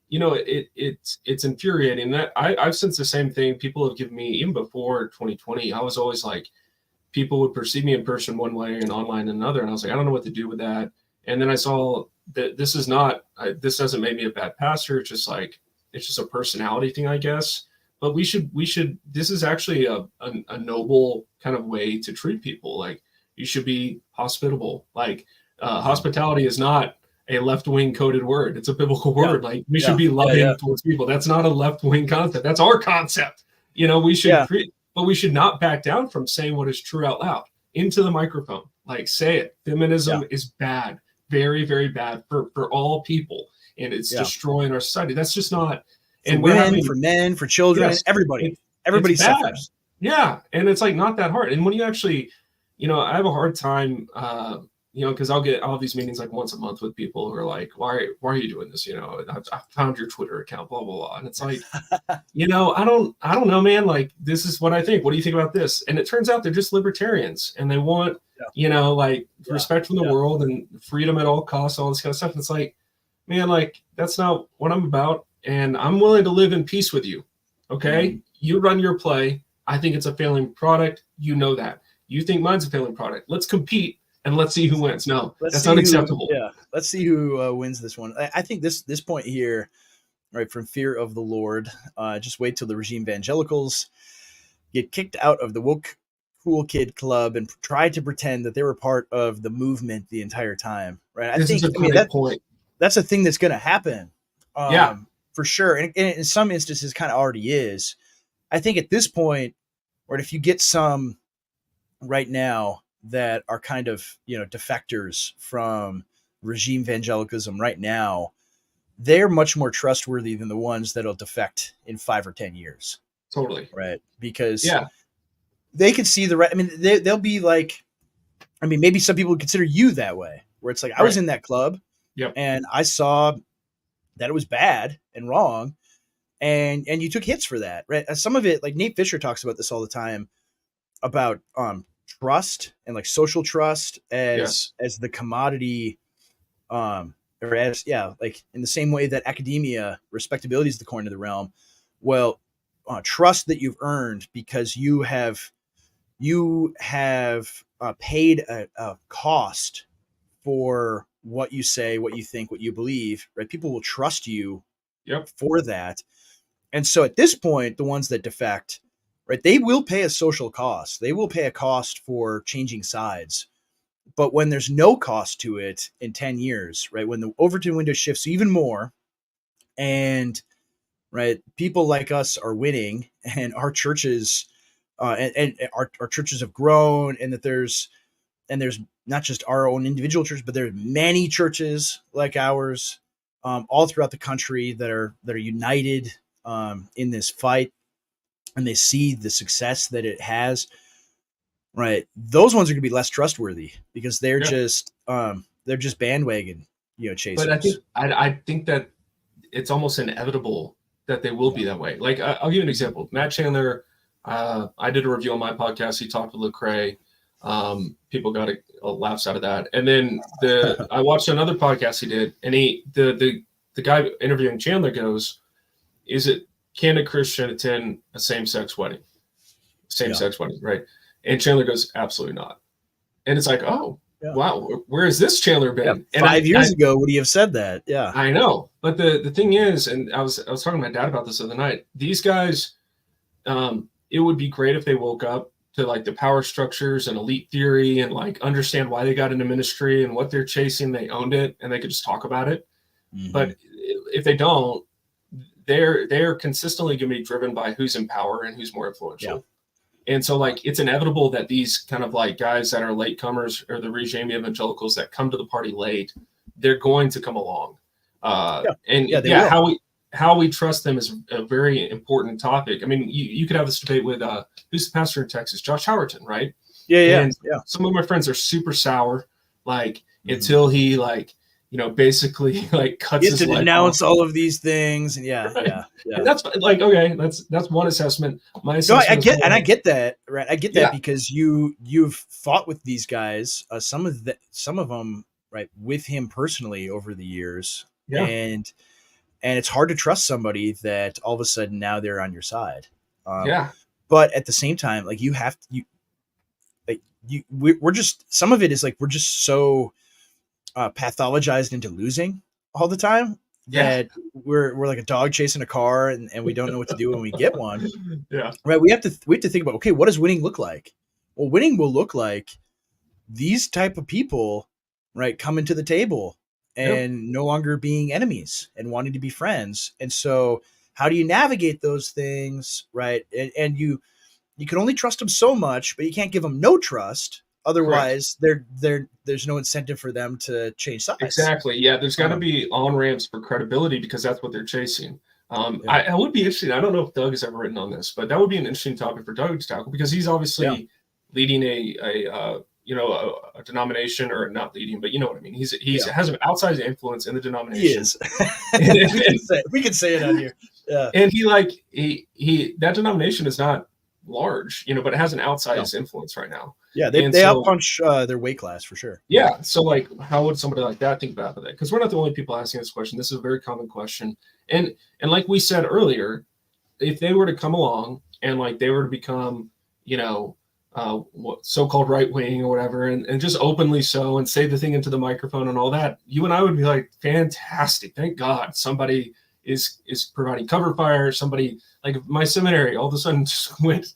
it's infuriating. That I've sensed the same thing. People have given me, even before 2020, I was always like, people would perceive me in person one way and online another, and I was like, I don't know what to do with that. And then I saw that this doesn't make me a bad pastor. It's just a personality thing, I guess. But we should, this is actually a noble kind of way to treat people. Like, you should be hospitable. Like, hospitality is not a left-wing coded word. It's a biblical word. Like, we should be loving towards people. That's not a left-wing concept. That's our concept. We should but we should not back down from saying what is true out loud into the microphone. Like, say it. Feminism is bad, very, very bad for all people. And it's destroying our society. That's just not. And for women, for men, for children, everybody suffers. Yeah. And it's like not that hard. And when you actually, I have a hard time, because I'll have these meetings like once a month with people who are like, why are you doing this? I found your Twitter account, blah, blah, blah. And it's like, I don't know, man. Like, this is what I think. What do you think about this? And it turns out they're just libertarians, and they want, respect from the world and freedom at all costs, all this kind of stuff. And it's like, man, like, that's not what I'm about. And I'm willing to live in peace with you. Okay. You run your play. I think it's a failing product. You know that. You think mine's a failing product. Let's compete and let's see who wins. No, that's unacceptable. Let's see who wins this one. I think this point here, right, from fear of the Lord, just wait till the Regimevangelicals get kicked out of the woke cool kid club and try to pretend that they were part of the movement the entire time. Right. I think that's a thing that's going to happen. For sure. And in some instances kind of already is. I think at this point, or if you get some right now that are kind of, defectors from Regimevangelicalism right now, they're much more trustworthy than the ones that'll defect in 5 or 10 years. Totally. Right. Because they can see they'll be like, maybe some people would consider you that way, where it's like, I was in that club and I saw that it was bad and wrong, and you took hits for that, right? Some of it, like Nate Fisher talks about this all the time, about trust and like social trust as the commodity, or as like in the same way that academia respectability is the coin of the realm. Well, trust that you've earned because you have paid a cost for what you say, what you think, what you believe, right? People will trust you for that. And so at this point, the ones that defect, right, they will pay a social cost. They will pay a cost for changing sides. But when there's no cost to it in 10 years, right, when the Overton window shifts even more, and right, people like us are winning, and our churches, and our churches have grown, and that there's not just our own individual church, but there's many churches like ours, all throughout the country that are united in this fight, and they see the success that it has. Right, those ones are going to be less trustworthy because they're just bandwagon, chasers. But I think that it's almost inevitable that they will be that way. Like I'll give you an example. Matt Chandler, I did a review on my podcast. He talked with Lecrae. People got a laughs out of that. And then I watched another podcast he did, and the guy interviewing Chandler goes, can a Christian attend a same-sex wedding? Same-sex wedding, right? And Chandler goes, absolutely not. And it's like, oh, wow, where has this Chandler been? And 5 years ago, would he have said that? Yeah, I know. But the thing is, and I was talking to my dad about this the other night, these guys, it would be great if they woke up to like the power structures and elite theory and like understand why they got into ministry and what they're chasing. They owned it and they could just talk about it. Mm-hmm. But if they don't, they're consistently going to be driven by who's in power and who's more influential. Yeah. And so like, it's inevitable that these kind of like guys that are latecomers or the Regimevangelicals that come to the party late, they're going to come along. How we trust them is a very important topic. I mean, you could have this debate with who's the pastor in Texas, Josh Howerton, right? Yeah. Some of my friends are super sour, like until he like, basically like cuts his life denounce off. All of these things, and yeah. And that's like, okay, that's one assessment. My assessment I get that, right? I get that because you've fought with these guys, some of them, right, with him personally over the years, and it's hard to trust somebody that all of a sudden now they're on your side. But at the same time, like we're just, some of it is like we're just so pathologized into losing all the time that we're like a dog chasing a car, and we don't know what to do when we get one. Right. We have to think about, okay, what does winning look like? Well, winning will look like these type of people, right, coming to the table and no longer being enemies and wanting to be friends. And so how do you navigate those things? Right. And you can only trust them so much, but you can't give them no trust. Otherwise, there's no incentive for them to change sides. Exactly. Yeah, there's got to be on-ramps for credibility because that's what they're chasing. I would be interested. I don't know if Doug has ever written on this, but that would be an interesting topic for Doug to tackle because he's obviously leading a denomination, or not leading, but you know what I mean. He has an outsized influence in the denomination. He is. we can say it on here. Yeah. And he that denomination is not large, but it has an outsized influence right now. Yeah, they outpunch their weight class for sure. Yeah, so like, how would somebody like that think about that? Because we're not the only people asking this question. This is a very common question, and like we said earlier, if they were to come along and like they were to become, so-called right wing or whatever, and just openly so, and say the thing into the microphone and all that, you and I would be like, fantastic, thank God somebody is providing cover fire. Somebody like my seminary all of a sudden just went.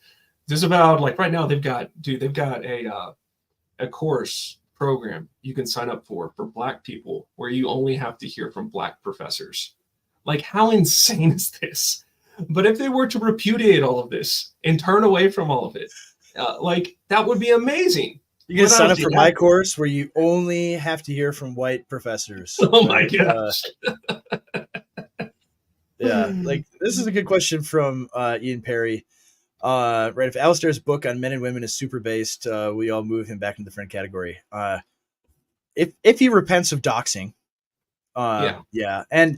This is about like right now they've got a course program you can sign up for Black people where you only have to hear from Black professors. Like, how insane is this? But if they were to repudiate all of this and turn away from all of it, like that would be amazing. You can sign up for my course where you only have to hear from white professors. Oh my gosh. Like this is a good question from Ian Perry. Right, if Alistair's book on men and women is super based, we all move him back into the friend category. If he repents of doxing, and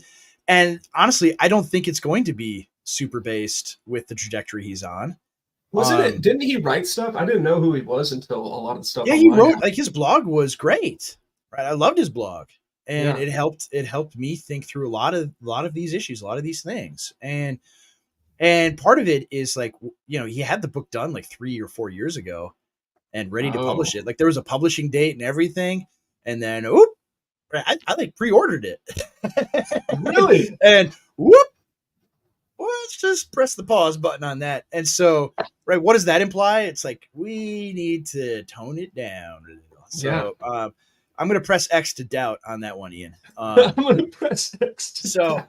honestly, I don't think it's going to be super based with the trajectory he's on. Wasn't it? Didn't he write stuff? I didn't know who he was until a lot of stuff. Yeah, he wrote, like, his blog was great. Right, I loved his blog, and it helped me think through a lot of these issues, a lot of these things, and part of it is like, he had the book done like 3 or 4 years ago and ready to publish it. Like there was a publishing date and everything. And then, I like pre-ordered it. Really? And let's just press the pause button on that. And so, right, what does that imply? It's like, we need to tone it down a little. So I'm going to press X to doubt on that one, Ian. I'm going to press X to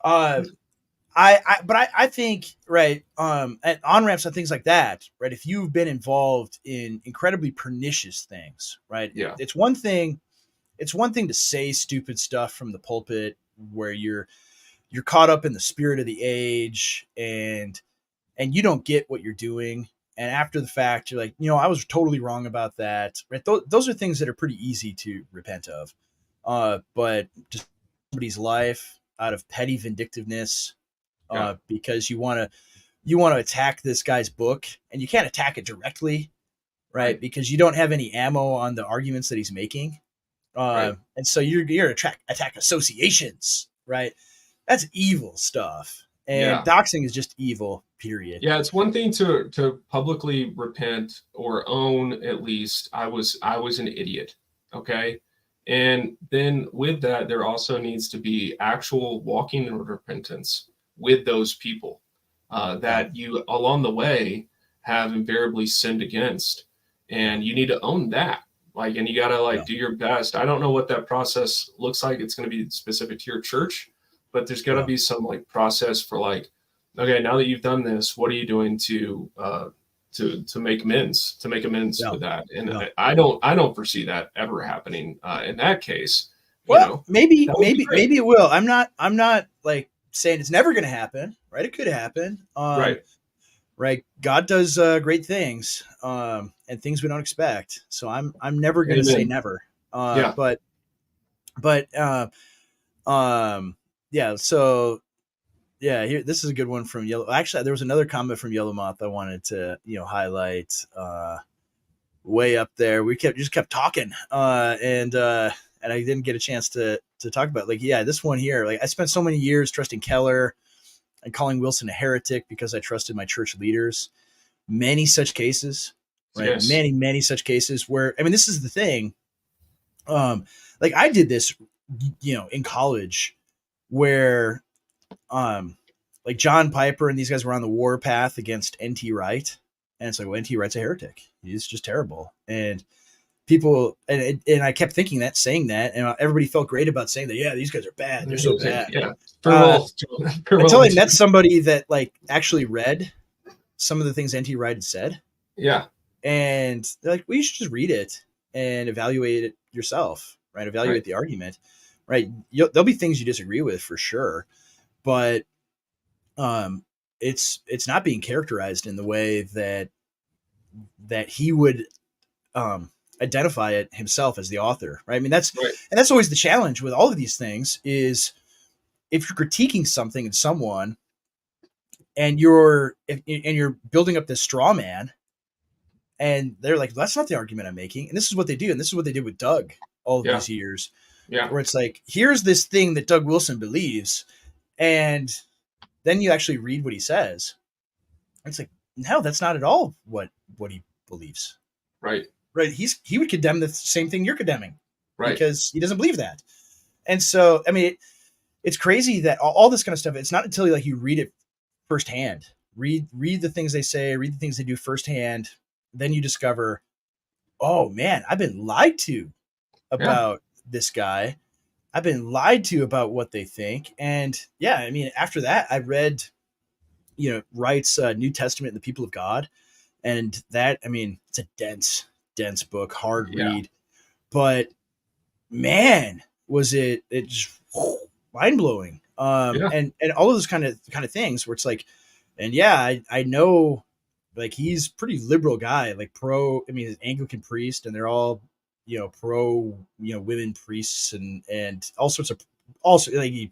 doubt. I think, right, at on-ramps and things like that, right, if you've been involved in incredibly pernicious things, right, it's one thing to say stupid stuff from the pulpit where you're caught up in the spirit of the age and you don't get what you're doing. And after the fact, you're like, I was totally wrong about that. Right? Those are things that are pretty easy to repent of. But just somebody's life out of petty vindictiveness, because you want to attack this guy's book, and you can't attack it directly, right? Because you don't have any ammo on the arguments that he's making. And so you're attack associations, right? That's evil stuff. And doxing is just evil, period. Yeah, it's one thing to publicly repent or own, at least, I was an idiot, okay? And then with that, there also needs to be actual walking in repentance with those people that you, along the way, have invariably sinned against. And you need to own that. And you got to do your best. I don't know what that process looks like. It's going to be specific to your church. But there's got to be some process for okay, now that you've done this, what are you doing to make amends with that? And I don't foresee that ever happening in that case. Well, maybe it will. I'm not saying it's never going to happen, right? It could happen. Right. God does great things, and things we don't expect. So I'm never going to say never. Yeah. So here, this is a good one from Yellow. Actually, there was another comment from Yellow Moth I wanted to, highlight, way up there. We just kept talking, and I didn't get a chance to talk about this one here. I spent so many years trusting Keller and calling Wilson a heretic because I trusted my church leaders. Many such cases, right? Yes. Many such cases where, this is the thing. I did this, in college, where John Piper and these guys were on the war path against N.T. Wright. And it's N.T. Wright's a heretic. He's just terrible. And people, and I kept saying that, and everybody felt great about saying that, these guys are bad. They're so bad. Yeah. Until I met somebody that actually read some of the things N.T. Wright had said. Yeah. And they're like, well, you should just read it and evaluate it yourself, right? Evaluate the argument. Right. There'll be things you disagree with for sure, but it's not being characterized in the way that he would identify it himself as the author. Right. And that's always the challenge with all of these things is if you're critiquing something in someone and you're building up this straw man and they're like, that's not the argument I'm making. And this is what they do. And this is what they did with Doug all of these years. Yeah. Where it's here's this thing that Doug Wilson believes. And then you actually read what he says. It's no, that's not at all what he believes. Right. Right. He would condemn the same thing you're condemning. Right. Because he doesn't believe that. And so, it's crazy that all this kind of stuff, it's not until you read it firsthand, read the things they say, read the things they do firsthand. Then you discover, oh man, I've been lied to about this guy. I've been lied to about what they think. And after that, I read, Wright's New Testament and the People of God. And that, it's a dense book, hard read, but man, was it just mind blowing. And all of those kind of things where it's I know he's pretty liberal guy, he's an Anglican priest and they're all, pro, women priests and all sorts of, he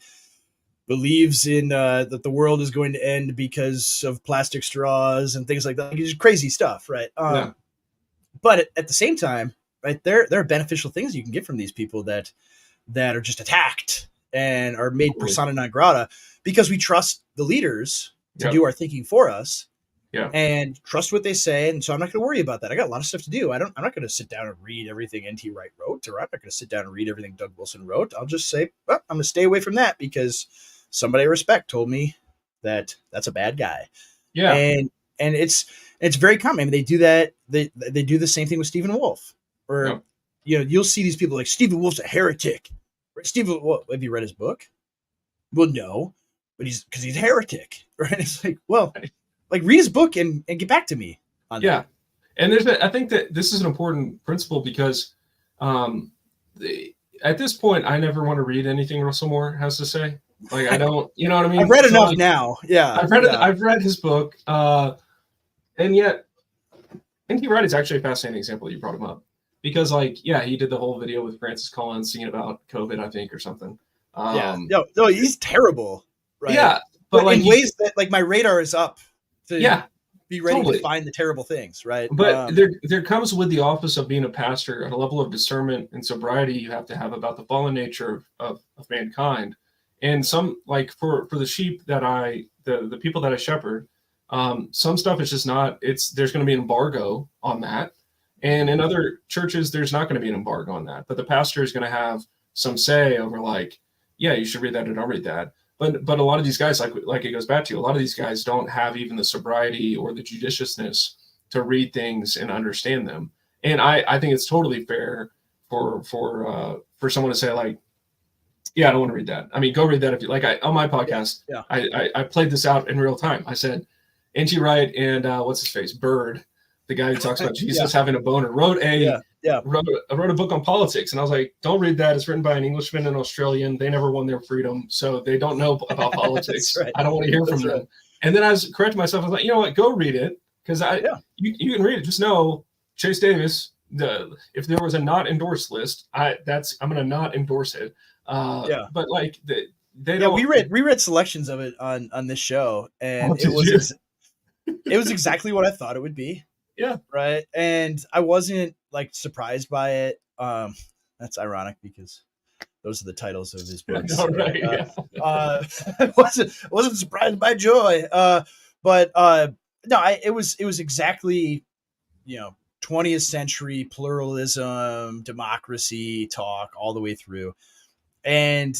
believes in that the world is going to end because of plastic straws and things like that. It's crazy stuff, right? But at the same time, right, there are beneficial things you can get from these people that are just attacked and are made persona non grata because we trust the leaders to do our thinking for us. Yeah. And trust what they say. And so I'm not going to worry about that. I got a lot of stuff to do. I'm not going to sit down and read everything N.T. Wright wrote, or I'm not going to sit down and read everything Doug Wilson wrote. I'll just say, I'm going to stay away from that because somebody I respect told me that that's a bad guy. Yeah. And it's very common. They do that. They do the same thing with Stephen Wolf or you'll see these people like Stephen Wolf's a heretic. Right? Stephen, well, have you read his book? Well, no, but because he's a heretic, right? It's like, well, like read his book and get back to me on that. And I think that this is an important principle because at this point, I never want to read anything Russell Moore has to say. Like, I don't, you know what I mean? I've read enough now. Yeah. I've read his book. And yet, N.T. Wright is actually a fascinating example. You brought him up because, like, he did the whole video with Francis Collins singing about COVID, I think, or something. No, he's terrible. Right. Yeah. But like in ways that like my radar is up to be ready totally. to find the terrible things. Right. But there comes with the office of being a pastor at a level of discernment and sobriety you have to have about the fallen nature of mankind. And some, like for the sheep that the people that I shepherd, some stuff is just not, there's going to be an embargo on that. And in other churches, there's not going to be an embargo on that. But the pastor is going to have some say over like, yeah, you should read that or don't read that. But a lot of these guys, like it goes back to, a lot of these guys don't have even the sobriety or the judiciousness to read things and understand them. And I think it's totally fair for someone to say like, yeah, I don't want to read that. I mean, go read that if you like. On my podcast, I played this out in real time. I said, N.T. Wright and what's his face, Bird, the guy who talks about Jesus having a boner, wrote a book on politics, and I was like, don't read that. It's written by an Englishman and Australian. They never won their freedom, so they don't know about politics. Right. I don't want to hear from them. And then I was correcting myself. I was like, you know what? Go read it because you can read it. Just know Chase Davis. If there was a not endorsed list, I'm going to not endorse it. But like they don't. We read selections of it on this show, and it was exactly what I thought it would be. Yeah. Right. And I wasn't like surprised by it. That's ironic because those are the titles of his books. I know, right? I wasn't surprised by joy. It was exactly, 20th century pluralism, democracy talk all the way through. And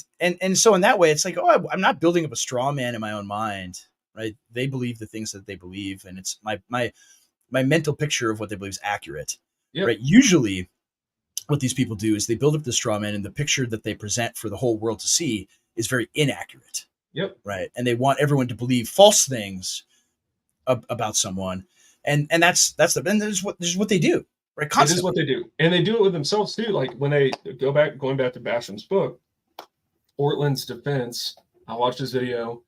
so in that way, it's like, I'm not building up a straw man in my own mind, right? They believe the things that they believe, and it's my mental picture of what they believe is accurate, right? Usually what these people do is they build up the straw man, and the picture that they present for the whole world to see is very inaccurate. Yep. Right. And they want everyone to believe false things about someone. And this is what they do, right? Constantly. It is what they do. And they do it with themselves too. Like when they going back to Basham's book, Ortland's defense, I watched his video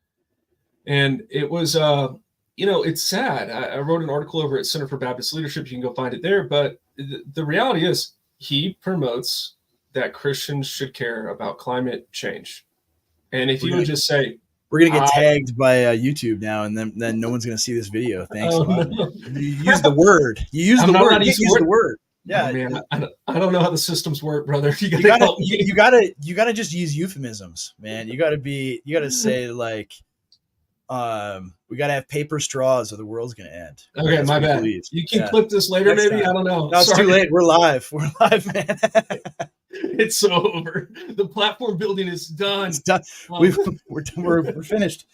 and it was, it's sad. I wrote an article over at Center for Baptist Leadership. You can go find it there. But the reality is he promotes that Christians should care about climate change. And if you would just say, we're going to get tagged by YouTube now, and then no one's going to see this video. Thanks. No. You use the word. You use the word. Use the word. Yeah, oh, man, I don't know how the systems work, brother. You gotta just use euphemisms, man. You gotta say like, we gotta have paper straws or the world's gonna end. Okay, that's my bad. You can clip this later, next maybe. Time. I don't know. No, it's too late. We're live, man. It's so over. The platform building is done. It's done. We're finished.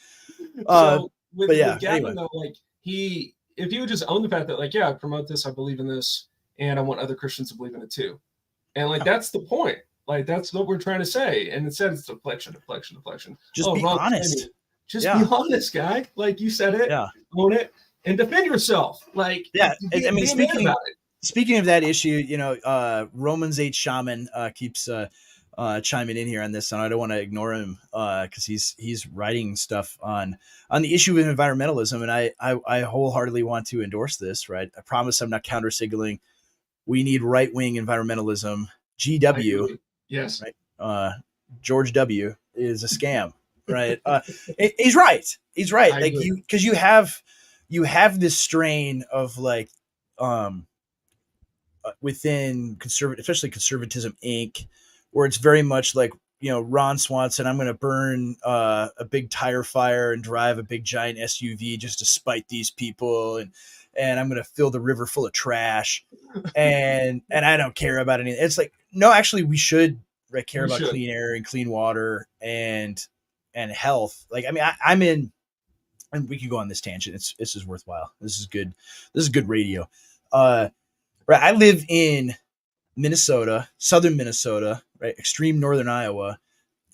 With Gavin, though, like if he would just own the fact that, like, I promote this, I believe in this, and I want other Christians to believe in it too, and like that's the point. Like that's what we're trying to say. And instead, it's deflection. Just be honest. Just be honest, guy. Like you said it. Yeah. Own it and defend yourself. Like I mean, speaking of that issue, Romans 8 Shaman keeps chiming in here on this, and I don't want to ignore him because he's writing stuff on the issue of environmentalism, and I wholeheartely want to endorse this. Right, I promise I'm not counter signaling. We need right wing environmentalism. GW, yes, right. George W is a scam, right? He's right. He's right. Like because you have this strain of like within especially Conservatism Inc., where it's very much like, Ron Swanson, I'm going to burn a big tire fire and drive a big giant SUV just to spite these people. And I'm going to fill the river full of trash. And I don't care about anything. It's like, no, actually we should care about clean air and clean water and health. Like, I mean, I'm in, and we can go on this tangent. This is worthwhile. This is good. This is good radio. Right. I live in Minnesota, southern Minnesota, right, extreme northern Iowa,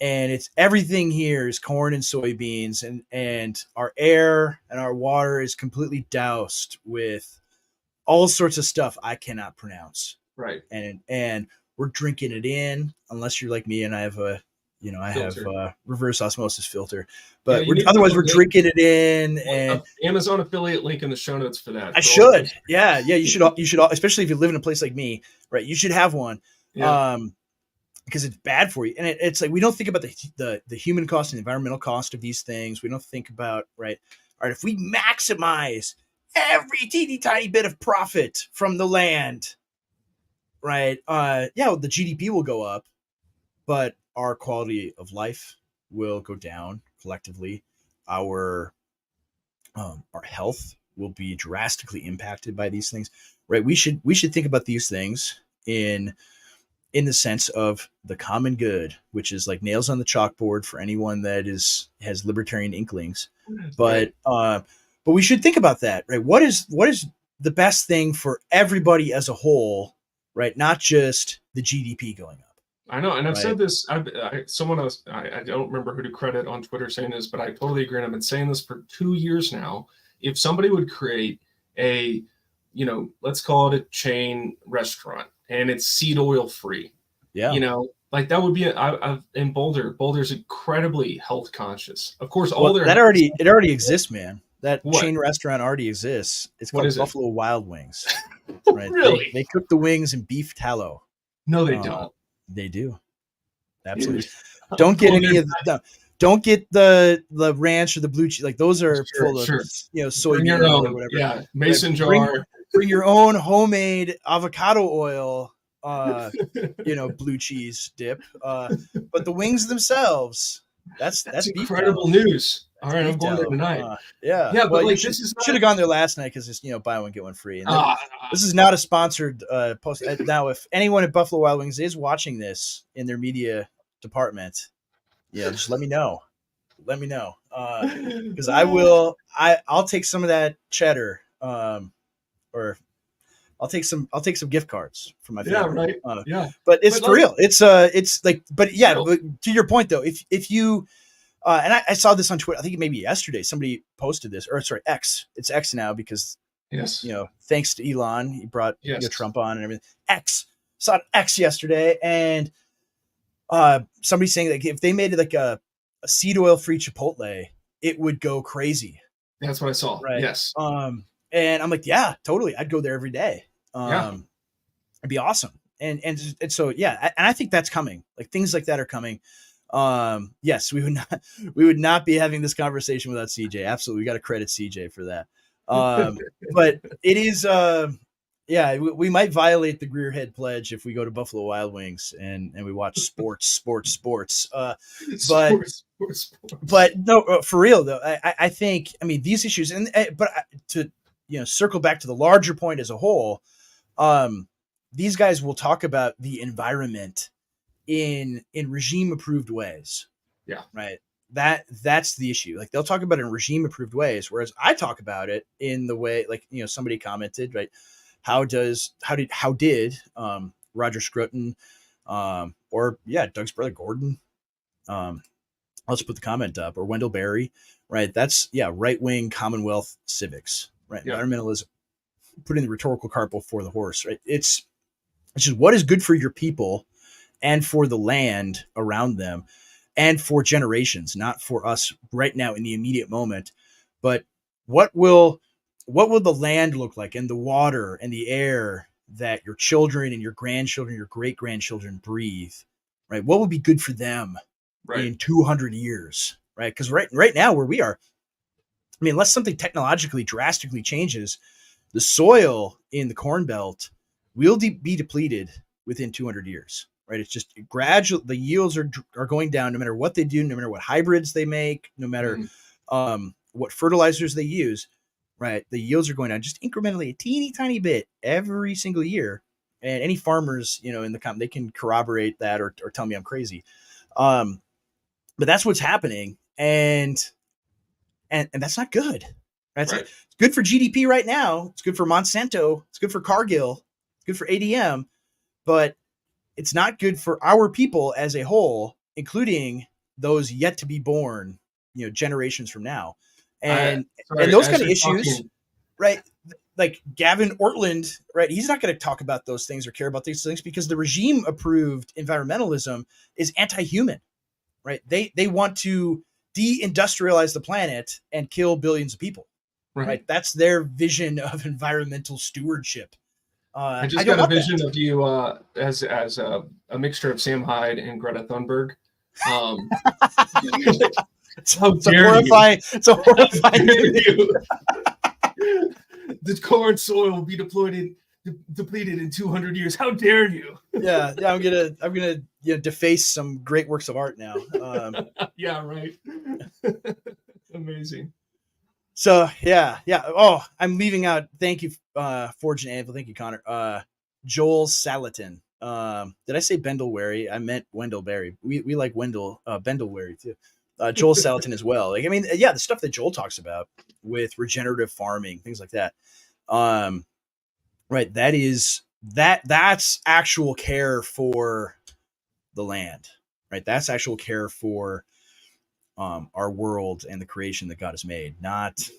and it's everything here is corn and soybeans, and our air and our water is completely doused with all sorts of stuff I cannot pronounce. Right. And we're drinking it in, unless you're like me and I have a Filter. have a reverse osmosis filter, but Yeah, otherwise we're drinking it in. And Amazon affiliate link in the show notes for that. I should, yeah, you should, especially if you live in a place like me, right? You should have one, because it's bad for you. And it's like we don't think about the human cost and the environmental cost of these things. We don't think about right. All right, if we maximize every teeny tiny bit of profit from the land, right? The GDP will go up, but our quality of life will go down collectively. Our health will be drastically impacted by these things, right? We should think about these things in the sense of the common good, which is like nails on the chalkboard for anyone that has libertarian inklings. But we should think about that, right? What is the best thing for everybody as a whole, right? Not just the GDP going up. I know, and I've said this. Someone else, I don't remember who to credit on Twitter saying this, but I totally agree. And I've been saying this for 2 years now. If somebody would create a, let's call it a chain restaurant, and it's seed oil free, like that would be. In Boulder's incredibly health conscious. Of course, it already exists, man. That What? Chain restaurant already exists. It's called Buffalo Wild Wings. Right? Really? They cook the wings in beef tallow. No, they don't. They do. Absolutely. Don't get any of the. Don't get the ranch or the blue cheese. Like those are full of soybean oil or whatever. Yeah, mason jar. Bring your own homemade avocado oil. Blue cheese dip. But the wings themselves. That's incredible news. All right, I'm going there tonight. Yeah. But like, should have gone there last night because it's buy one get one free. And this is not a sponsored post. Now, if anyone at Buffalo Wild Wings is watching this in their media department, just let me know. Let me know because I'll take some of that cheddar, or I'll take some gift cards for my family. Yeah, right. But it's for real. It's like, but to your point though, if you. And I saw this on Twitter. I think maybe yesterday somebody posted this, or sorry, X. It's X now because thanks to Elon, he brought Trump on and everything. X saw X yesterday, and somebody saying that if they made it like a seed oil free Chipotle, it would go crazy. That's what I saw. Right. Yes. And I'm like, yeah, totally. I'd go there every day. It'd be awesome. And so and I think that's coming. Like things like that are coming. Yes, we would not be having this conversation without CJay. Absolutely. We got to credit CJay for that. But it is, we might violate the Greerhead pledge if we go to Buffalo Wild Wings and we watch sports. But no, for real though, I think, these issues but to, circle back to the larger point as a whole, these guys will talk about the environment in regime approved ways. Yeah. Right. That's the issue. Like they'll talk about it in regime approved ways, whereas I talk about it in the way, like, somebody commented, right? How did Roger Scruton, Doug's brother Gordon, I'll just put the comment up, or Wendell Berry, right? That's right-wing Commonwealth civics, right? Yeah. Environmentalism, putting the rhetorical cart before the horse, right? It's just what is good for your people and for the land around them and for generations, not for us right now in the immediate moment, but what will the land look like, and the water and the air that your children and your grandchildren, your great grandchildren breathe, right? What will be good for them in 200 years, right? Because right now where we are, unless something technologically drastically changes, the soil in the Corn Belt will be depleted within 200 years. Right, it's just gradual. The yields are going down, no matter what they do, no matter what hybrids they make, no matter what fertilizers they use. Right, the yields are going down just incrementally, a teeny tiny bit every single year. And any farmers, in the they can corroborate that or tell me I'm crazy. But that's what's happening, and that's not good. Right? It's good for GDP right now. It's good for Monsanto. It's good for Cargill. It's good for ADM. but it's not good for our people as a whole, including those yet to be born, generations from now. And those kind of issues, right? Like Gavin Ortland, right? He's not going to talk about those things or care about these things because the regime approved environmentalism is anti-human, right? They want to deindustrialize the planet and kill billions of people, right? That's their vision of environmental stewardship. I just got a vision of you as a mixture of Sam Hyde and Greta Thunberg. It's horrifying. It's a horrifying. The corn soil will be depleted in 200 years. How dare you? Yeah. I'm gonna deface some great works of art now. Yeah, right. Amazing. So yeah. Oh, I'm leaving out. Thank you, Forge and Anvil. Thank you, Connor. Joel Salatin. Did I say Bendleberry? I meant Wendellberry. We like Bendleberry too. Joel Salatin as well. Like, I mean, yeah, the stuff that Joel talks about with regenerative farming, things like that. Right. That's actual care for the land, right? That's actual care for our world and the creation that God has made, not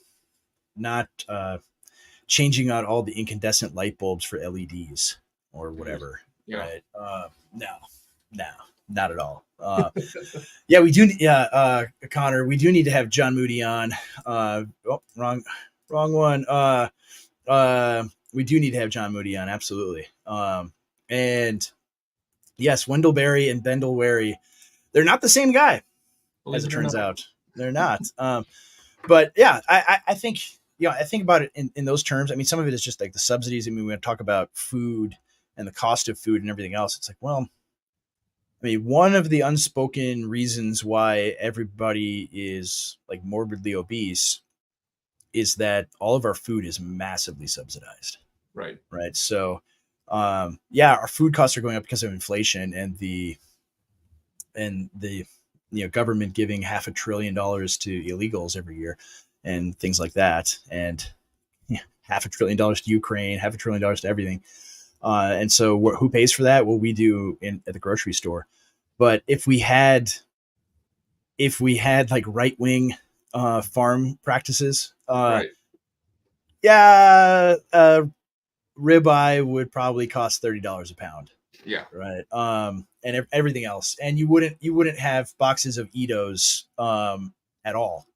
changing out all the incandescent light bulbs for LEDs or whatever. Yeah. Right. No, not at all. Yeah, we do. Yeah. Connor, we do need to have John Moody on. Wrong one. We do need to have John Moody on. Absolutely. And yes, Wendellberry and Bendleberry, they're not the same guy. As it turns out, they're not. But yeah, I think, I think about it in those terms. I mean, some of it is just like the subsidies. I mean, we're going to talk about food and the cost of food and everything else. It's like, well, I mean, one of the unspoken reasons why everybody is like morbidly obese is that all of our food is massively subsidized. Right. Right. So, our food costs are going up because of inflation and the government giving $500 billion to illegals every year and things like that. And $500 billion to Ukraine, $500 billion to everything. And so who pays for that? Well, we do at the grocery store. But if we had like right-wing farm practices, right. Ribeye would probably cost $30 a pound. Yeah. Right. And everything else. And you wouldn't have boxes of Edos at all.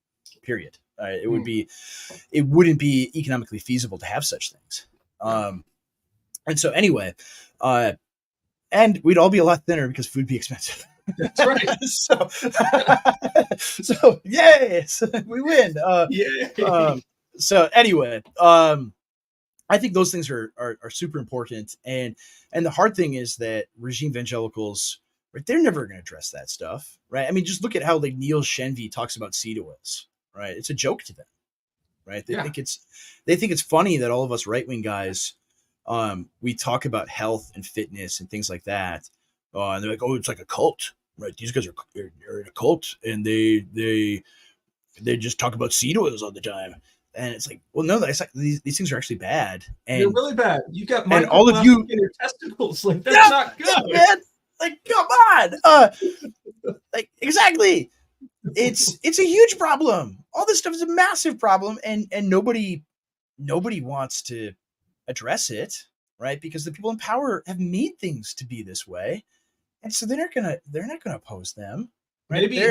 Period. It wouldn't be economically feasible to have such things. And so anyway, and we'd all be a lot thinner because food would be expensive. That's right. so yay, we win. So anyway, I think those things are super important. And the hard thing is that regime evangelicals, right, they're never going to address that stuff, right? I mean, just look at how like Neil Shenvi talks about seed oils, right? It's a joke to them, right? They think it's funny that all of us right-wing guys, we talk about health and fitness and things like that. And they're like, oh, it's like a cult, right? These guys are in a cult and they just talk about seed oils all the time. And it's like, well, no, these things are actually bad. And they're really bad. You got and all of you in your testicles. Like, that's not good. Man. Like, come on. Like, exactly. It's a huge problem. All this stuff is a massive problem. And nobody wants to address it, right? Because the people in power have made things to be this way. And so they're not gonna oppose them. Right? Maybe I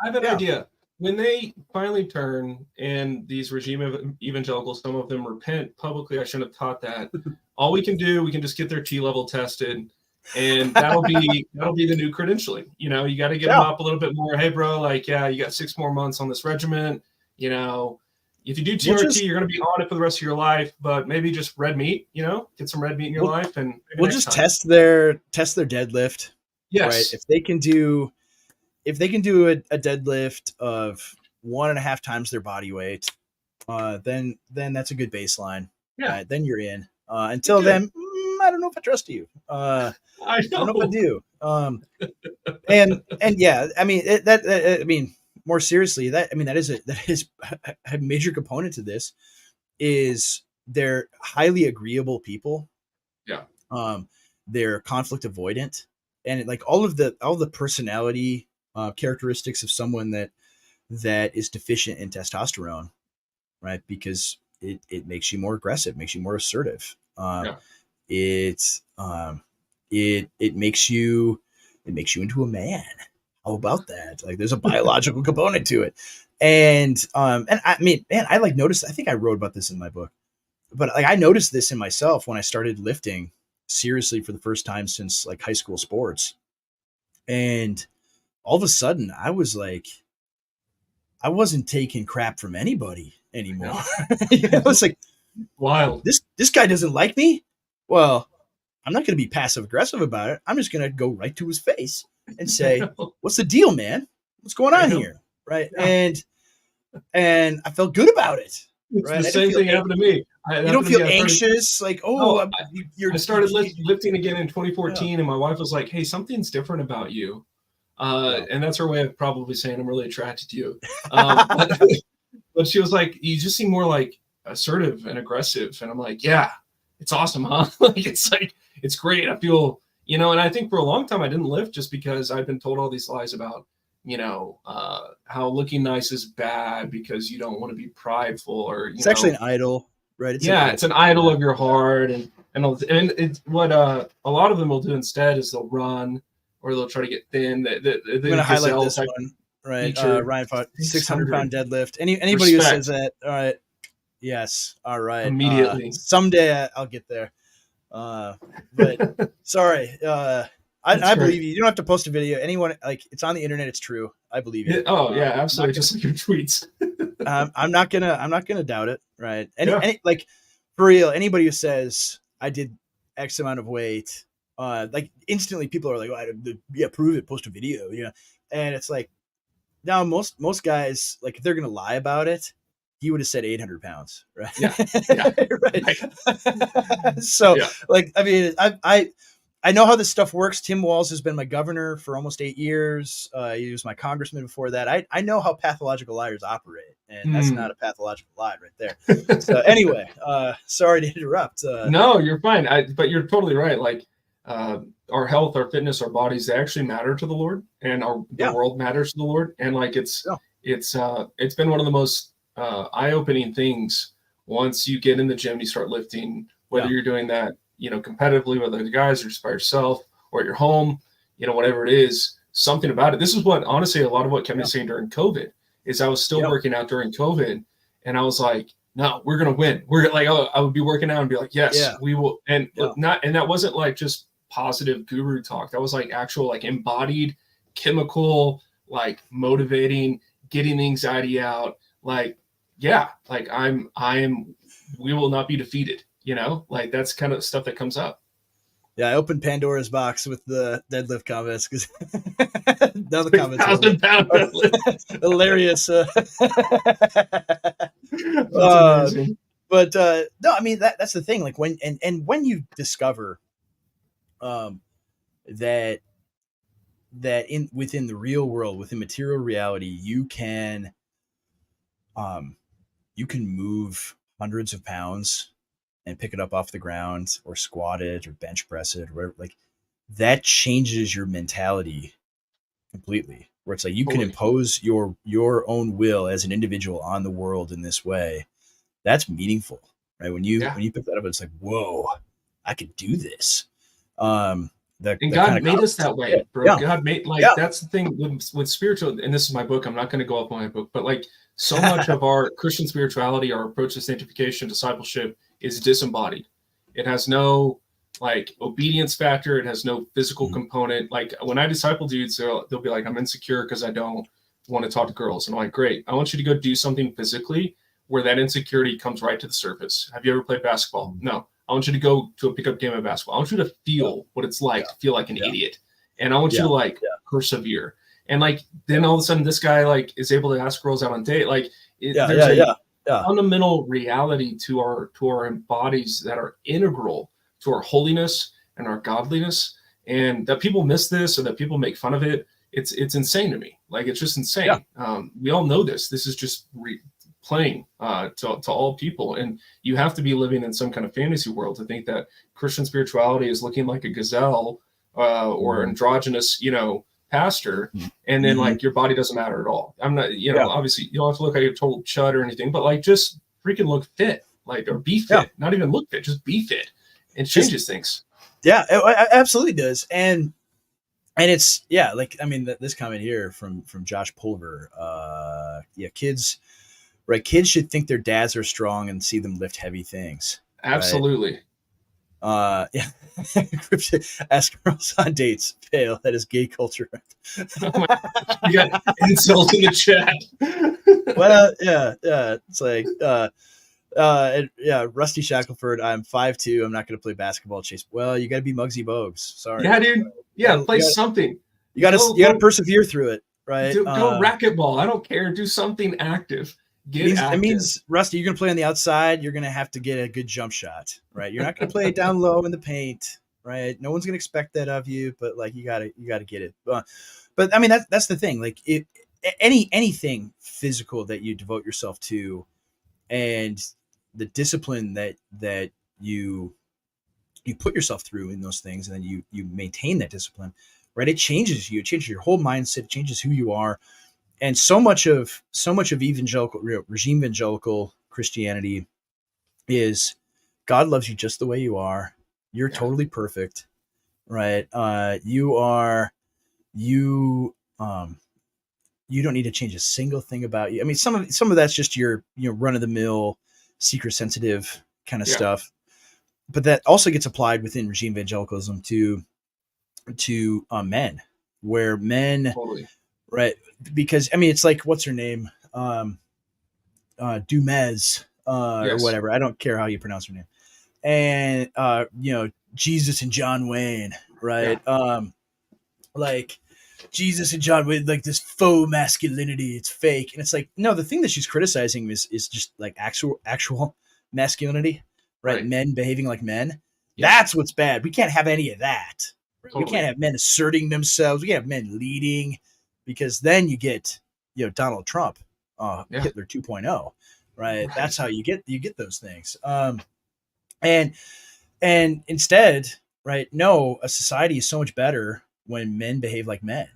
have an idea. When they finally turn and these regime evangelicals, some of them repent publicly, I shouldn't have taught that. All we can just get their T level tested, and that'll be the new credentialing. You got to get them up a little bit more. Hey, bro, like, you got 6 more months on this regiment. If you do TRT, you're going to be on it for the rest of your life. But maybe just red meat. Get some red meat in your life, and we'll just test their deadlift. Yes, right. If they can do a deadlift of 1.5 times their body weight, then that's a good baseline. Yeah. Then you're in. Until then, I don't know if I trust you. I don't know if I do. And yeah, I mean, more seriously, that is a major component to this. Is they're highly agreeable people. Yeah. they're conflict avoidant, and like all the personality characteristics of someone that is deficient in testosterone, right? Because it makes you more aggressive, makes you more assertive. It makes you into a man. How about that? Like, there's a biological component to it. And I mean, man, I like noticed, I think I wrote about this in my book, but like I noticed this in myself when I started lifting seriously for the first time since like high school sports. And all of a sudden I was like, I wasn't taking crap from anybody anymore. You know, it's like, wild. This guy doesn't like me. Well, I'm not going to be passive aggressive about it. I'm just going to go right to his face and say, "What's the deal, man? What's going on here?" Right? Yeah. And I felt good about it. It's right? The same thing happened to me. You don't feel anxious, like, oh, I started lifting again in 2014, and my wife was like, "Hey, something's different about you," and that's her way of probably saying I'm really attracted to you. But she was like, "You just seem more like assertive and aggressive," and I'm like, "Yeah, it's awesome, huh?" It's great. I feel, you know, and I think for a long time I didn't lift just because I've been told all these lies about, you know, how looking nice is bad because you don't want to be prideful, or it's actually an idol, right? It's an idol of your heart, and it's what a lot of them will do instead is they'll run or they'll try to get thin. I'm going to highlight this one, right? Ryan fought 600-pound deadlift. Anybody who says that, all right, yes, all right, immediately. Someday I'll get there. But sorry, I believe you. You don't have to post a video. Anyone, like, it's on the internet. It's true. I believe you. Oh yeah, absolutely. Just like your tweets. I'm not gonna doubt it. Right. Any like, for real, anybody who says I did X amount of weight, like instantly people are like, oh, prove it, post a video. Yeah. And it's like, now most guys, like, if they're gonna lie about it, he would have said 800 pounds, right? Yeah. Right. So, like, I mean, I know how this stuff works. Tim Walz has been my governor for almost 8 years. He was my congressman before that. I know how pathological liars operate, and that's not a pathological lie right there. So anyway, sorry to interrupt. No, you're fine. But you're totally right. Like, our health, our fitness, our bodies, they actually matter to the Lord, and the world matters to the Lord. And like, it's been one of the most eye-opening things once you get in the gym, you start lifting, whether you're doing that, you know, competitively, whether the guys or just by yourself or at your home, you know, whatever it is, something about it. This is what, honestly, a lot of what kept me saying during COVID is I was still working out during COVID, and I was like, no, we're going to win. We're like, I would be working out and be like, yes, we will. And and that wasn't like just positive guru talk. That was like actual, like, embodied, chemical, like, motivating, getting the anxiety out. Like, like we will not be defeated, you know, like, that's kind of stuff that comes up. Yeah. I opened Pandora's box with the deadlift comments because now the comments are hilarious. But no, I mean, that's the thing. Like, when you discover that within the real world, within material reality, you can move hundreds of pounds and pick it up off the ground, or squat it, or bench press it, or whatever, like, that changes your mentality completely, where it's like you can impose your own will as an individual on the world in this way. That's meaningful, right? When you pick that up, it's like, whoa, I could do this. And God made us that way, bro. God made, like, that's the thing with spiritual, and this is my book. I'm not going to go off on my book, but like, so much of our Christian spirituality, our approach to sanctification, discipleship, is disembodied. It has no, like, obedience factor. It has no physical component. Like, when I disciple dudes, they'll be like, I'm insecure because I don't want to talk to girls. And I'm like, great. I want you to go do something physically where that insecurity comes right to the surface. Have you ever played basketball? No. I want you to go to a pickup game of basketball. I want you to feel what it's like to feel like an idiot. And I want you to, like, persevere. And, like, then all of a sudden this guy, like, is able to ask girls out on date. Like, there's a fundamental reality to our bodies that are integral to our holiness and our godliness. And that people miss this, or that people make fun of it. It's insane to me. Like, it's just insane. We all know this. This is just plain to all people. And you have to be living in some kind of fantasy world to think that Christian spirituality is looking like a gazelle or androgynous, pastor, and then like your body doesn't matter at all. I'm not, obviously you don't have to look like a total chud or anything, but like just freaking look fit, like, or be fit, not even look fit, just be fit. It changes things. Yeah, it absolutely does. And it's, like, I mean, this comment here from Josh Pulver, kids should think their dads are strong and see them lift heavy things. Absolutely. Right? Ask girls on dates. Fail. That is gay culture. You got insults in the chat. Well, it's like, Rusty Shackelford. I'm 5'2". I'm not going to play basketball. Chase. Well, you got to be Muggsy Bogues. Sorry. Yeah, dude. Yeah, play something. You got to persevere through it, right? Go racquetball. I don't care. Do something active. It means, Rusty, you're going to play on the outside. You're going to have to get a good jump shot, right? You're not going to play it down low in the paint, right? No one's going to expect that of you, but like you got to get it. But I mean, that's the thing. Like anything physical that you devote yourself to, and the discipline that you put yourself through in those things, and then you maintain that discipline, right? It changes you. It changes your whole mindset. It changes who you are. And so much of evangelical, regime-evangelical Christianity is God loves you just the way you are. You're totally perfect, right? You don't need to change a single thing about you. I mean, some of that's just your run-of-the-mill, seeker-sensitive kind of stuff, but that also gets applied within regime evangelicalism to men, where men. Totally. Right. Because I mean, it's like, what's her name? Dumez, or whatever. I don't care how you pronounce her name. And, Jesus and John Wayne, right? Yeah. Like Jesus and John Wayne, like this faux masculinity. It's fake. And it's like, no, the thing that she's criticizing is just like actual masculinity, right? Men behaving like men. Yeah. That's what's bad. We can't have any of that. Totally. We can't have men asserting themselves. We can't have men leading. Because then you get, Donald Trump, Hitler 2.0, right? That's how you get those things. And instead, right? No, a society is so much better when men behave like men.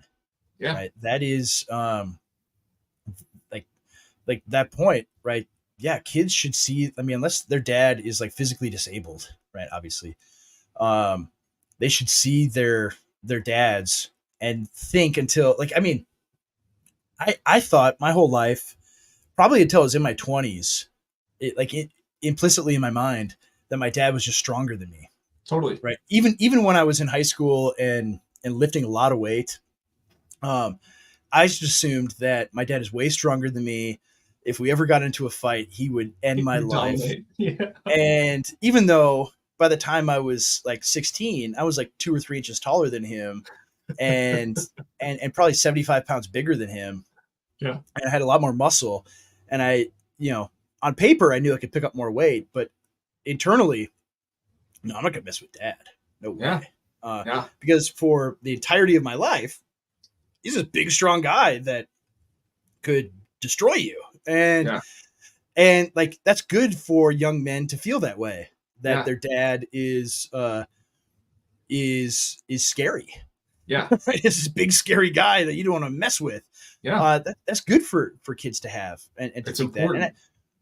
Yeah. Right. That is, like that point, right? Yeah. Kids should see, I mean, unless their dad is like physically disabled, right? Obviously, they should see their dads and think until, like, I mean, I thought my whole life, probably until I was in my 20s, implicitly in my mind, that my dad was just stronger than me. Totally. Right. Even when I was in high school and lifting a lot of weight, I just assumed that my dad is way stronger than me. If we ever got into a fight, he would end my life. Yeah. And even though by the time I was like 16, I was like 2 or 3 inches taller than him, and probably 75 pounds bigger than him. Yeah. And I had a lot more muscle, and I, on paper, I knew I could pick up more weight, but internally, no, I'm not going to mess with dad. No way. Because for the entirety of my life, he's this big, strong guy that could destroy you. And like, that's good for young men to feel that way, that their dad is scary. Yeah. It's this big, scary guy that you don't want to mess with. Yeah. That's good for kids to have and to it's think important. that.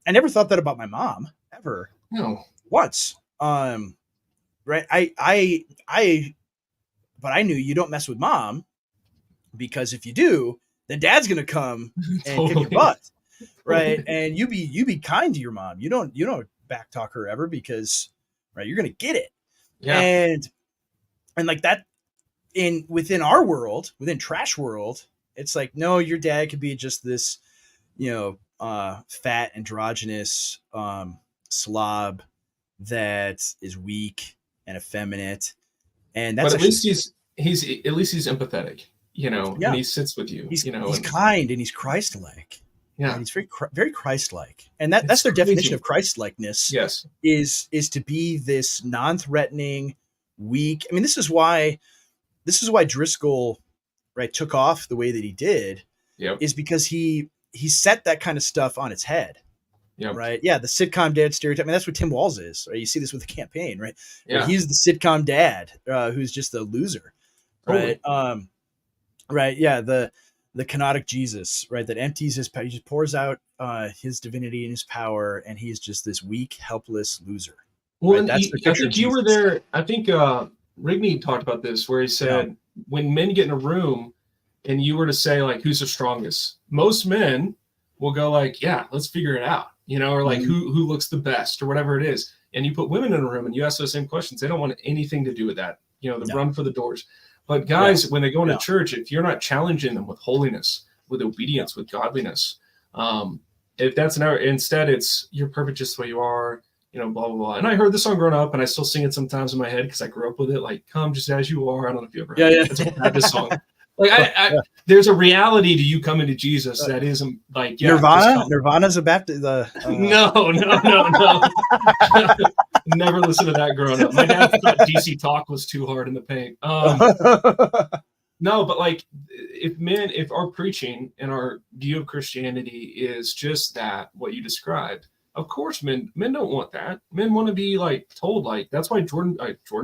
And I never thought that about my mom ever. No. Once. Right. But I knew you don't mess with mom, because if you do, then dad's going to come and kick your butt. Right. And you be kind to your mom. You don't backtalk her ever, because, right, you're going to get it. Yeah. And like that within our world, within trash world, it's like, no, your dad could be just this, fat, androgynous, slob that is weak and effeminate. And that's, but at least he's empathetic, and he sits with you, he's kind and he's Christ-like. Yeah. And he's very, very Christ-like. And that's their definition of Christ-likeness. Yes. Is to be this non-threatening, weak. I mean, this is why Driscoll, right, took off the way that he did. Yep. Is because he set that kind of stuff on its head. Yep. Right. Yeah. The sitcom dad stereotype. I mean, that's what Tim Walz is. Right? You see this with the campaign, right? Yeah. Where he's the sitcom dad who's just a loser. Totally. Right. Right. Yeah. The canonic Jesus, right? That empties his power. He just pours out his divinity and his power, and he's just this weak, helpless loser. Well, right? That's the I picture of think you were Jesus. there. I think Rigney talked about this, where he said when men get in a room and you were to say like, who's the strongest? Most men will go like, yeah, let's figure it out, you know, or like who looks the best or whatever it is. And you put women in a room and you ask those same questions. They don't want anything to do with that. You know, they run for the doors. But guys, when they go into church, if you're not challenging them with holiness, with obedience, with godliness, if that's instead it's you're perfect just the way you are, you know, blah, blah, blah. And I heard the song growing up and I still sing it sometimes in my head because I grew up with it. Like, come just as you are. I don't know if you ever heard it. It's a Baptist song. Like there's a reality to you coming to Jesus that isn't like Nirvana's a Baptist. No. Never listened to that growing up. My dad thought DC Talk was too hard in the paint. No, but like if our preaching and our view of Christianity is just that, what you described, of course men don't want that. Men want to be like told, like that's why Jordan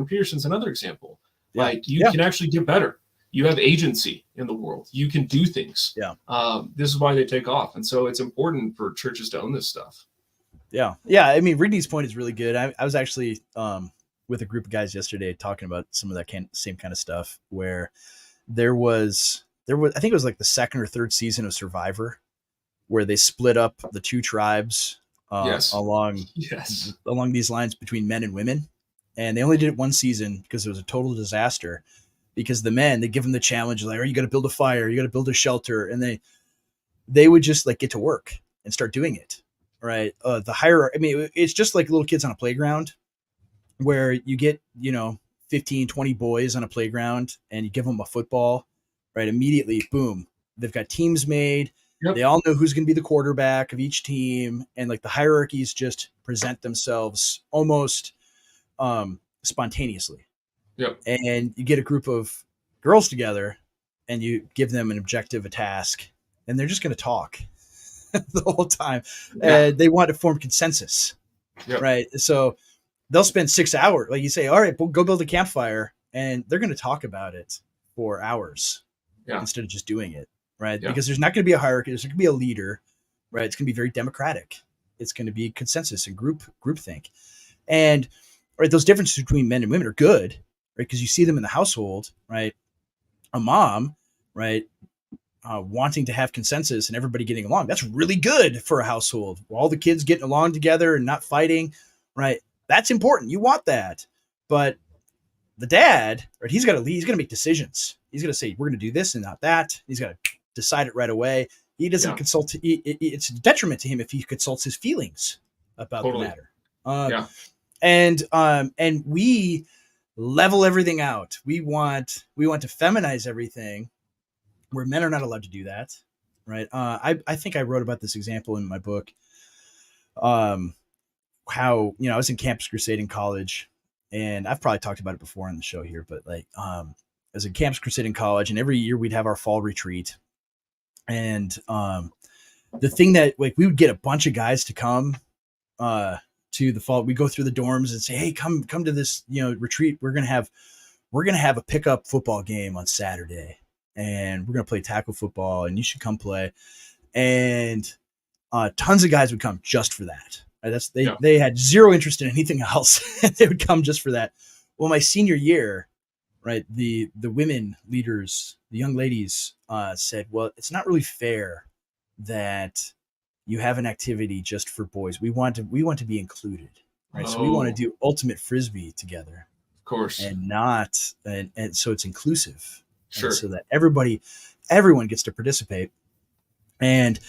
Peterson's another example. Like you can actually get better. You have agency in the world. You can do things. This is why they take off. And so it's important for churches to own this stuff. Yeah. I mean, Ridney's point is really good. I was actually with a group of guys yesterday talking about some of that same kind of stuff where there was, I think it was like the second or third season of Survivor where they split up the two tribes along these lines between men and women. And they only did it one season because it was a total disaster. Because the men, they give them the challenge, like, oh, you got to build a fire, you got to build a shelter. And they would just like get to work and start doing it. Right. The hierarchy, I mean, it's just like little kids on a playground where you get, 15, 20 boys on a playground and you give them a football, right? Immediately, boom, they've got teams made. Yep. They all know who's going to be the quarterback of each team. And like the hierarchies just present themselves almost spontaneously. Yep. And you get a group of girls together and you give them an objective, a task, and they're just going to talk the whole time. And they want to form consensus. Right. So they'll spend 6 hours. Like you say, all right, go build a campfire, and they're going to talk about it for hours instead of just doing it. Right. Because there's not going to be a hierarchy. There's going to be a leader. Right. It's going to be very democratic. It's going to be consensus and groupthink. And right, those differences between men and women are good. Right, because you see them in the household, right? A mom, right, wanting to have consensus and everybody getting along. That's really good for a household. All the kids getting along together and not fighting, right? That's important. You want that. But the dad, right, he's got to lead. He's going to make decisions. He's going to say, we're going to do this and not that. He's got to decide it right away. He doesn't consult. It's a detriment to him if he consults his feelings about the matter. And we level everything out. We want to feminize everything where men are not allowed to do that. Right. I think I wrote about this example in my book. How, I was in Campus Crusade in college, and I've probably talked about it before on the show here, but like, I was in Campus Crusade in college, and every year we'd have our fall retreat. And, the thing that like, we would get a bunch of guys to come, to the fall, we go through the dorms and say, hey, come to this, retreat. We're going to have a pickup football game on Saturday, and we're going to play tackle football, and you should come play. And tons of guys would come just for that. Right? They had zero interest in anything else. They would come just for that. Well, my senior year, right, the women leaders, the young ladies said, well, it's not really fair that you have an activity just for boys. We want to be included, right? So we want to do ultimate Frisbee together, of course, and so it's inclusive, sure, so that everyone gets to participate. And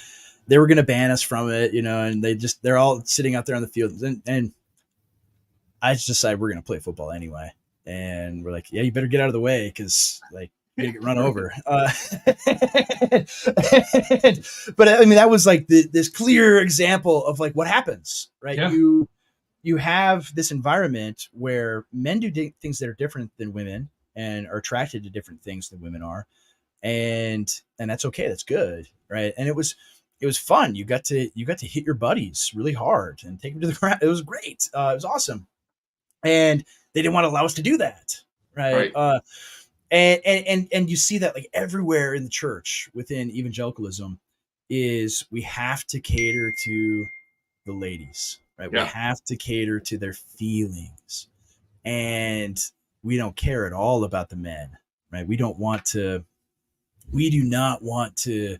they were going to ban us from it, and they're all sitting out there on the field, and I just decided we're going to play football anyway. And we're like, yeah, you better get out of the way because like you're gonna get run over. But I mean, that was like this clear example of like what happens, right? Yeah. You have this environment where men do things that are different than women and are attracted to different things than women are. And that's okay. That's good. Right. And it was it was fun. You got to hit your buddies really hard and take them to the ground. It was great. It was awesome. And they didn't want to allow us to do that. Right. And you see that like everywhere in the church within evangelicalism is we have to cater to the ladies, right? Yeah. We have to cater to their feelings, and we don't care at all about the men, right? We do not want to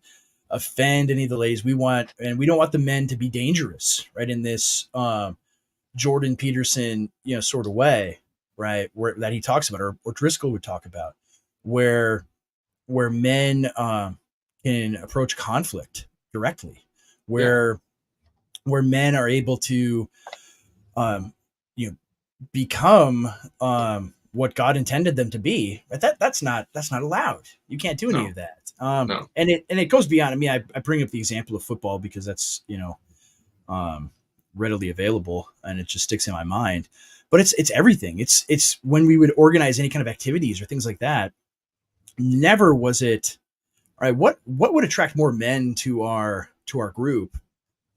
offend any of the ladies. We don't want the men to be dangerous, right? In this Jordan Peterson, sort of way, right? That he talks about, or Driscoll would talk about, where men can approach conflict directly, where men are able to, become what God intended them to be. Right? That's not allowed. You can't do any of that. No. And it goes beyond. I mean, I bring up the example of football because that's readily available and it just sticks in my mind. But it's everything. It's when we would organize any kind of activities or things like that. Never was it, all right, what would attract more men to our group?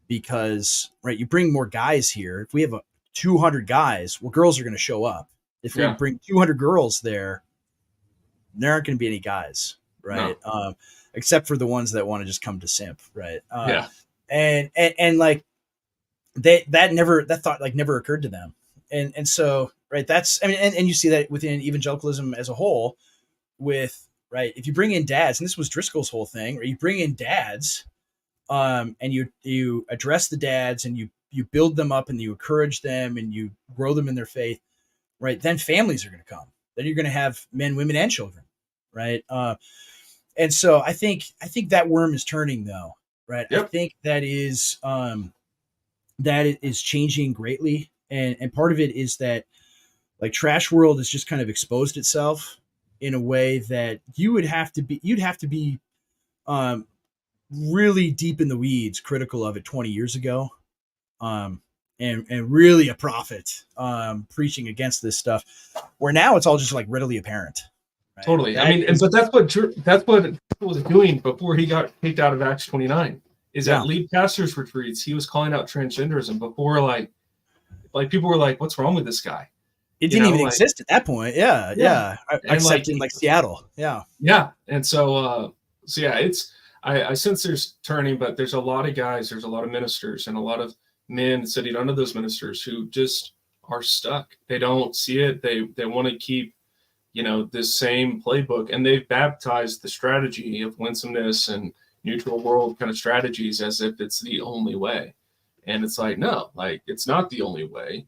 Because, right, you bring more guys here. If we have 200 guys, well, girls are going to show up. If we bring 200 girls there aren't going to be any guys, right? No. Except for the ones that want to just come to simp, right? And like that thought like never occurred to them. And so, right, that's, I mean, and you see that within evangelicalism as a whole with, right, if you bring in dads, and this was Driscoll's whole thing, right, you bring in dads, and you address the dads and you build them up and you encourage them and you grow them in their faith, right? Then families are going to come. Then you're going to have men, women, and children, right? And so I think that worm is turning though, right? Yep. I think that is changing greatly, and part of it is that like Trash World has just kind of exposed itself in a way that you'd have to be really deep in the weeds, critical of it 20 years ago, and really a prophet preaching against this stuff, where now it's all just like readily apparent. Right? Totally. But that's what he was doing before he got kicked out of Acts 29. Is at lead pastors retreats, he was calling out transgenderism before like people were like, "What's wrong with this guy?" It didn't even exist at that point. Yeah. Except in like Seattle. Yeah. And so it's. I sense there's turning, but there's a lot of guys, there's a lot of ministers and a lot of men sitting under those ministers who just are stuck. They don't see it. They want to keep, this same playbook, and they've baptized the strategy of winsomeness and neutral world kind of strategies as if it's the only way. And it's like, no, like it's not the only way.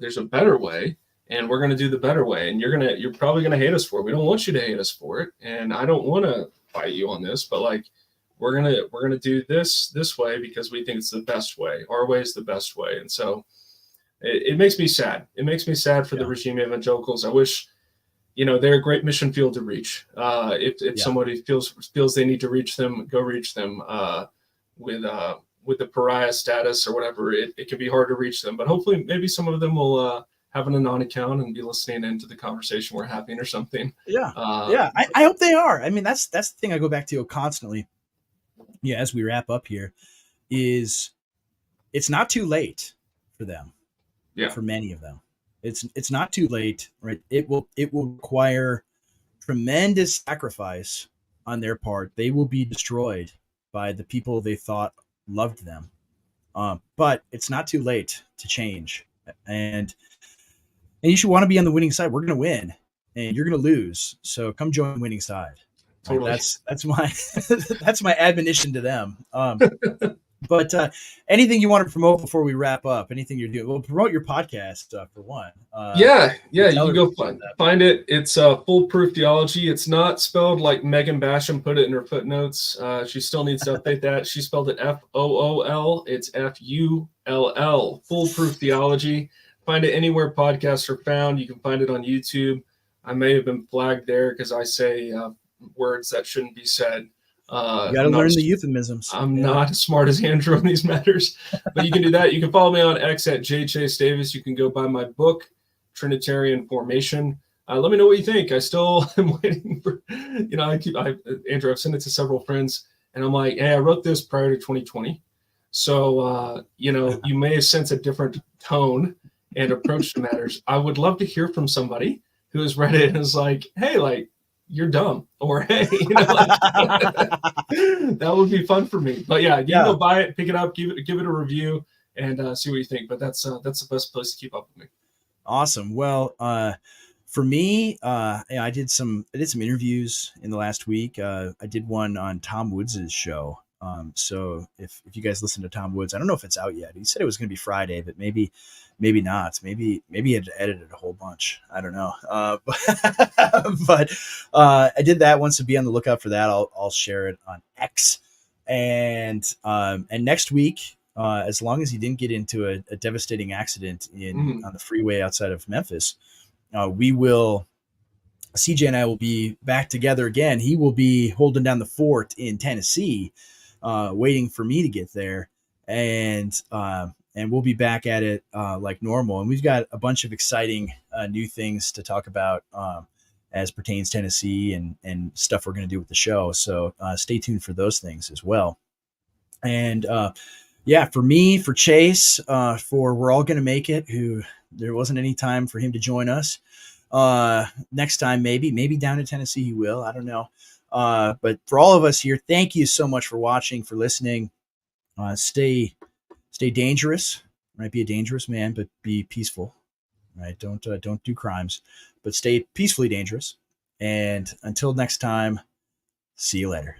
There's a better way, and we're going to do the better way. And you're probably going to hate us for it. We don't want you to hate us for it. And I don't want to fight you on this, but like we're gonna do this way because we think it's the best way. Our way is the best way. And so it makes me sad. It makes me sad for the regime evangelicals. I wish, they're a great mission field to reach. If somebody feels they need to reach them, go reach them. With the pariah status or whatever, it can be hard to reach them. But hopefully maybe some of them will have an anon account and be listening into the conversation we're having or something. I hope they are. I mean, that's the thing I go back to constantly. Yeah, as we wrap up here, is it's not too late for them. Yeah, for many of them, it's not too late, right? It will require tremendous sacrifice on their part. They will be destroyed by the people they thought loved them, but it's not too late to change. And you should want to be on the winning side. We're going to win, and you're going to lose. So come join the winning side. Totally. That's my admonition to them. But anything you want to promote before we wrap up? Anything you're doing? Well, promote your podcast for one. You can go find it. It's Foolproof Theology. It's not spelled like Megan Basham put it in her footnotes. She still needs to update that. She spelled it FOOL. It's FULL. Foolproof Theology. Find it anywhere podcasts are found. You can find it on YouTube. I may have been flagged there because I say words that shouldn't be said. You got to learn the euphemisms. I'm not as smart as Andrew on these matters, but you can do that. You can follow me on X at JChaseDavis. You can go buy my book, Trinitarian Formation. Let me know what you think. I still am waiting for, Andrew, I've sent it to several friends, And I'm like, hey, I wrote this prior to 2020. So, you may sense a different tone and approach to matters. I would love to hear from somebody who has read it and is like, hey, like, you're dumb, or hey, that would be fun for me. But yeah, you can go buy it, pick it up, give it a review, and see what you think. But that's the best place to keep up with me. Awesome. Well, for me, I did some interviews in the last week. I did one on Tom Woods' show. So if you guys listen to Tom Woods, I don't know if it's out yet. He said it was going to be Friday, but maybe not. Maybe he had edited a whole bunch. I don't know. But I did that one, so be on the lookout for that. I'll share it on X. And next week, as long as he didn't get into a devastating accident on the freeway outside of Memphis, CJay and I will be back together again. He will be holding down the fort in Tennessee, waiting for me to get there, and we'll be back at it like normal. And we've got a bunch of exciting new things to talk about as pertains Tennessee and stuff we're going to do with the show. So stay tuned for those things as well. And for me, for Chase, for We're All Gonna Make It, who there wasn't any time for him to join us. Next time, maybe down in Tennessee he will. I don't know. But for all of us here, thank you so much for watching, for listening. Stay dangerous. Right, be a dangerous man, but be peaceful. Right, don't do crimes, but stay peacefully dangerous. And until next time, see you later.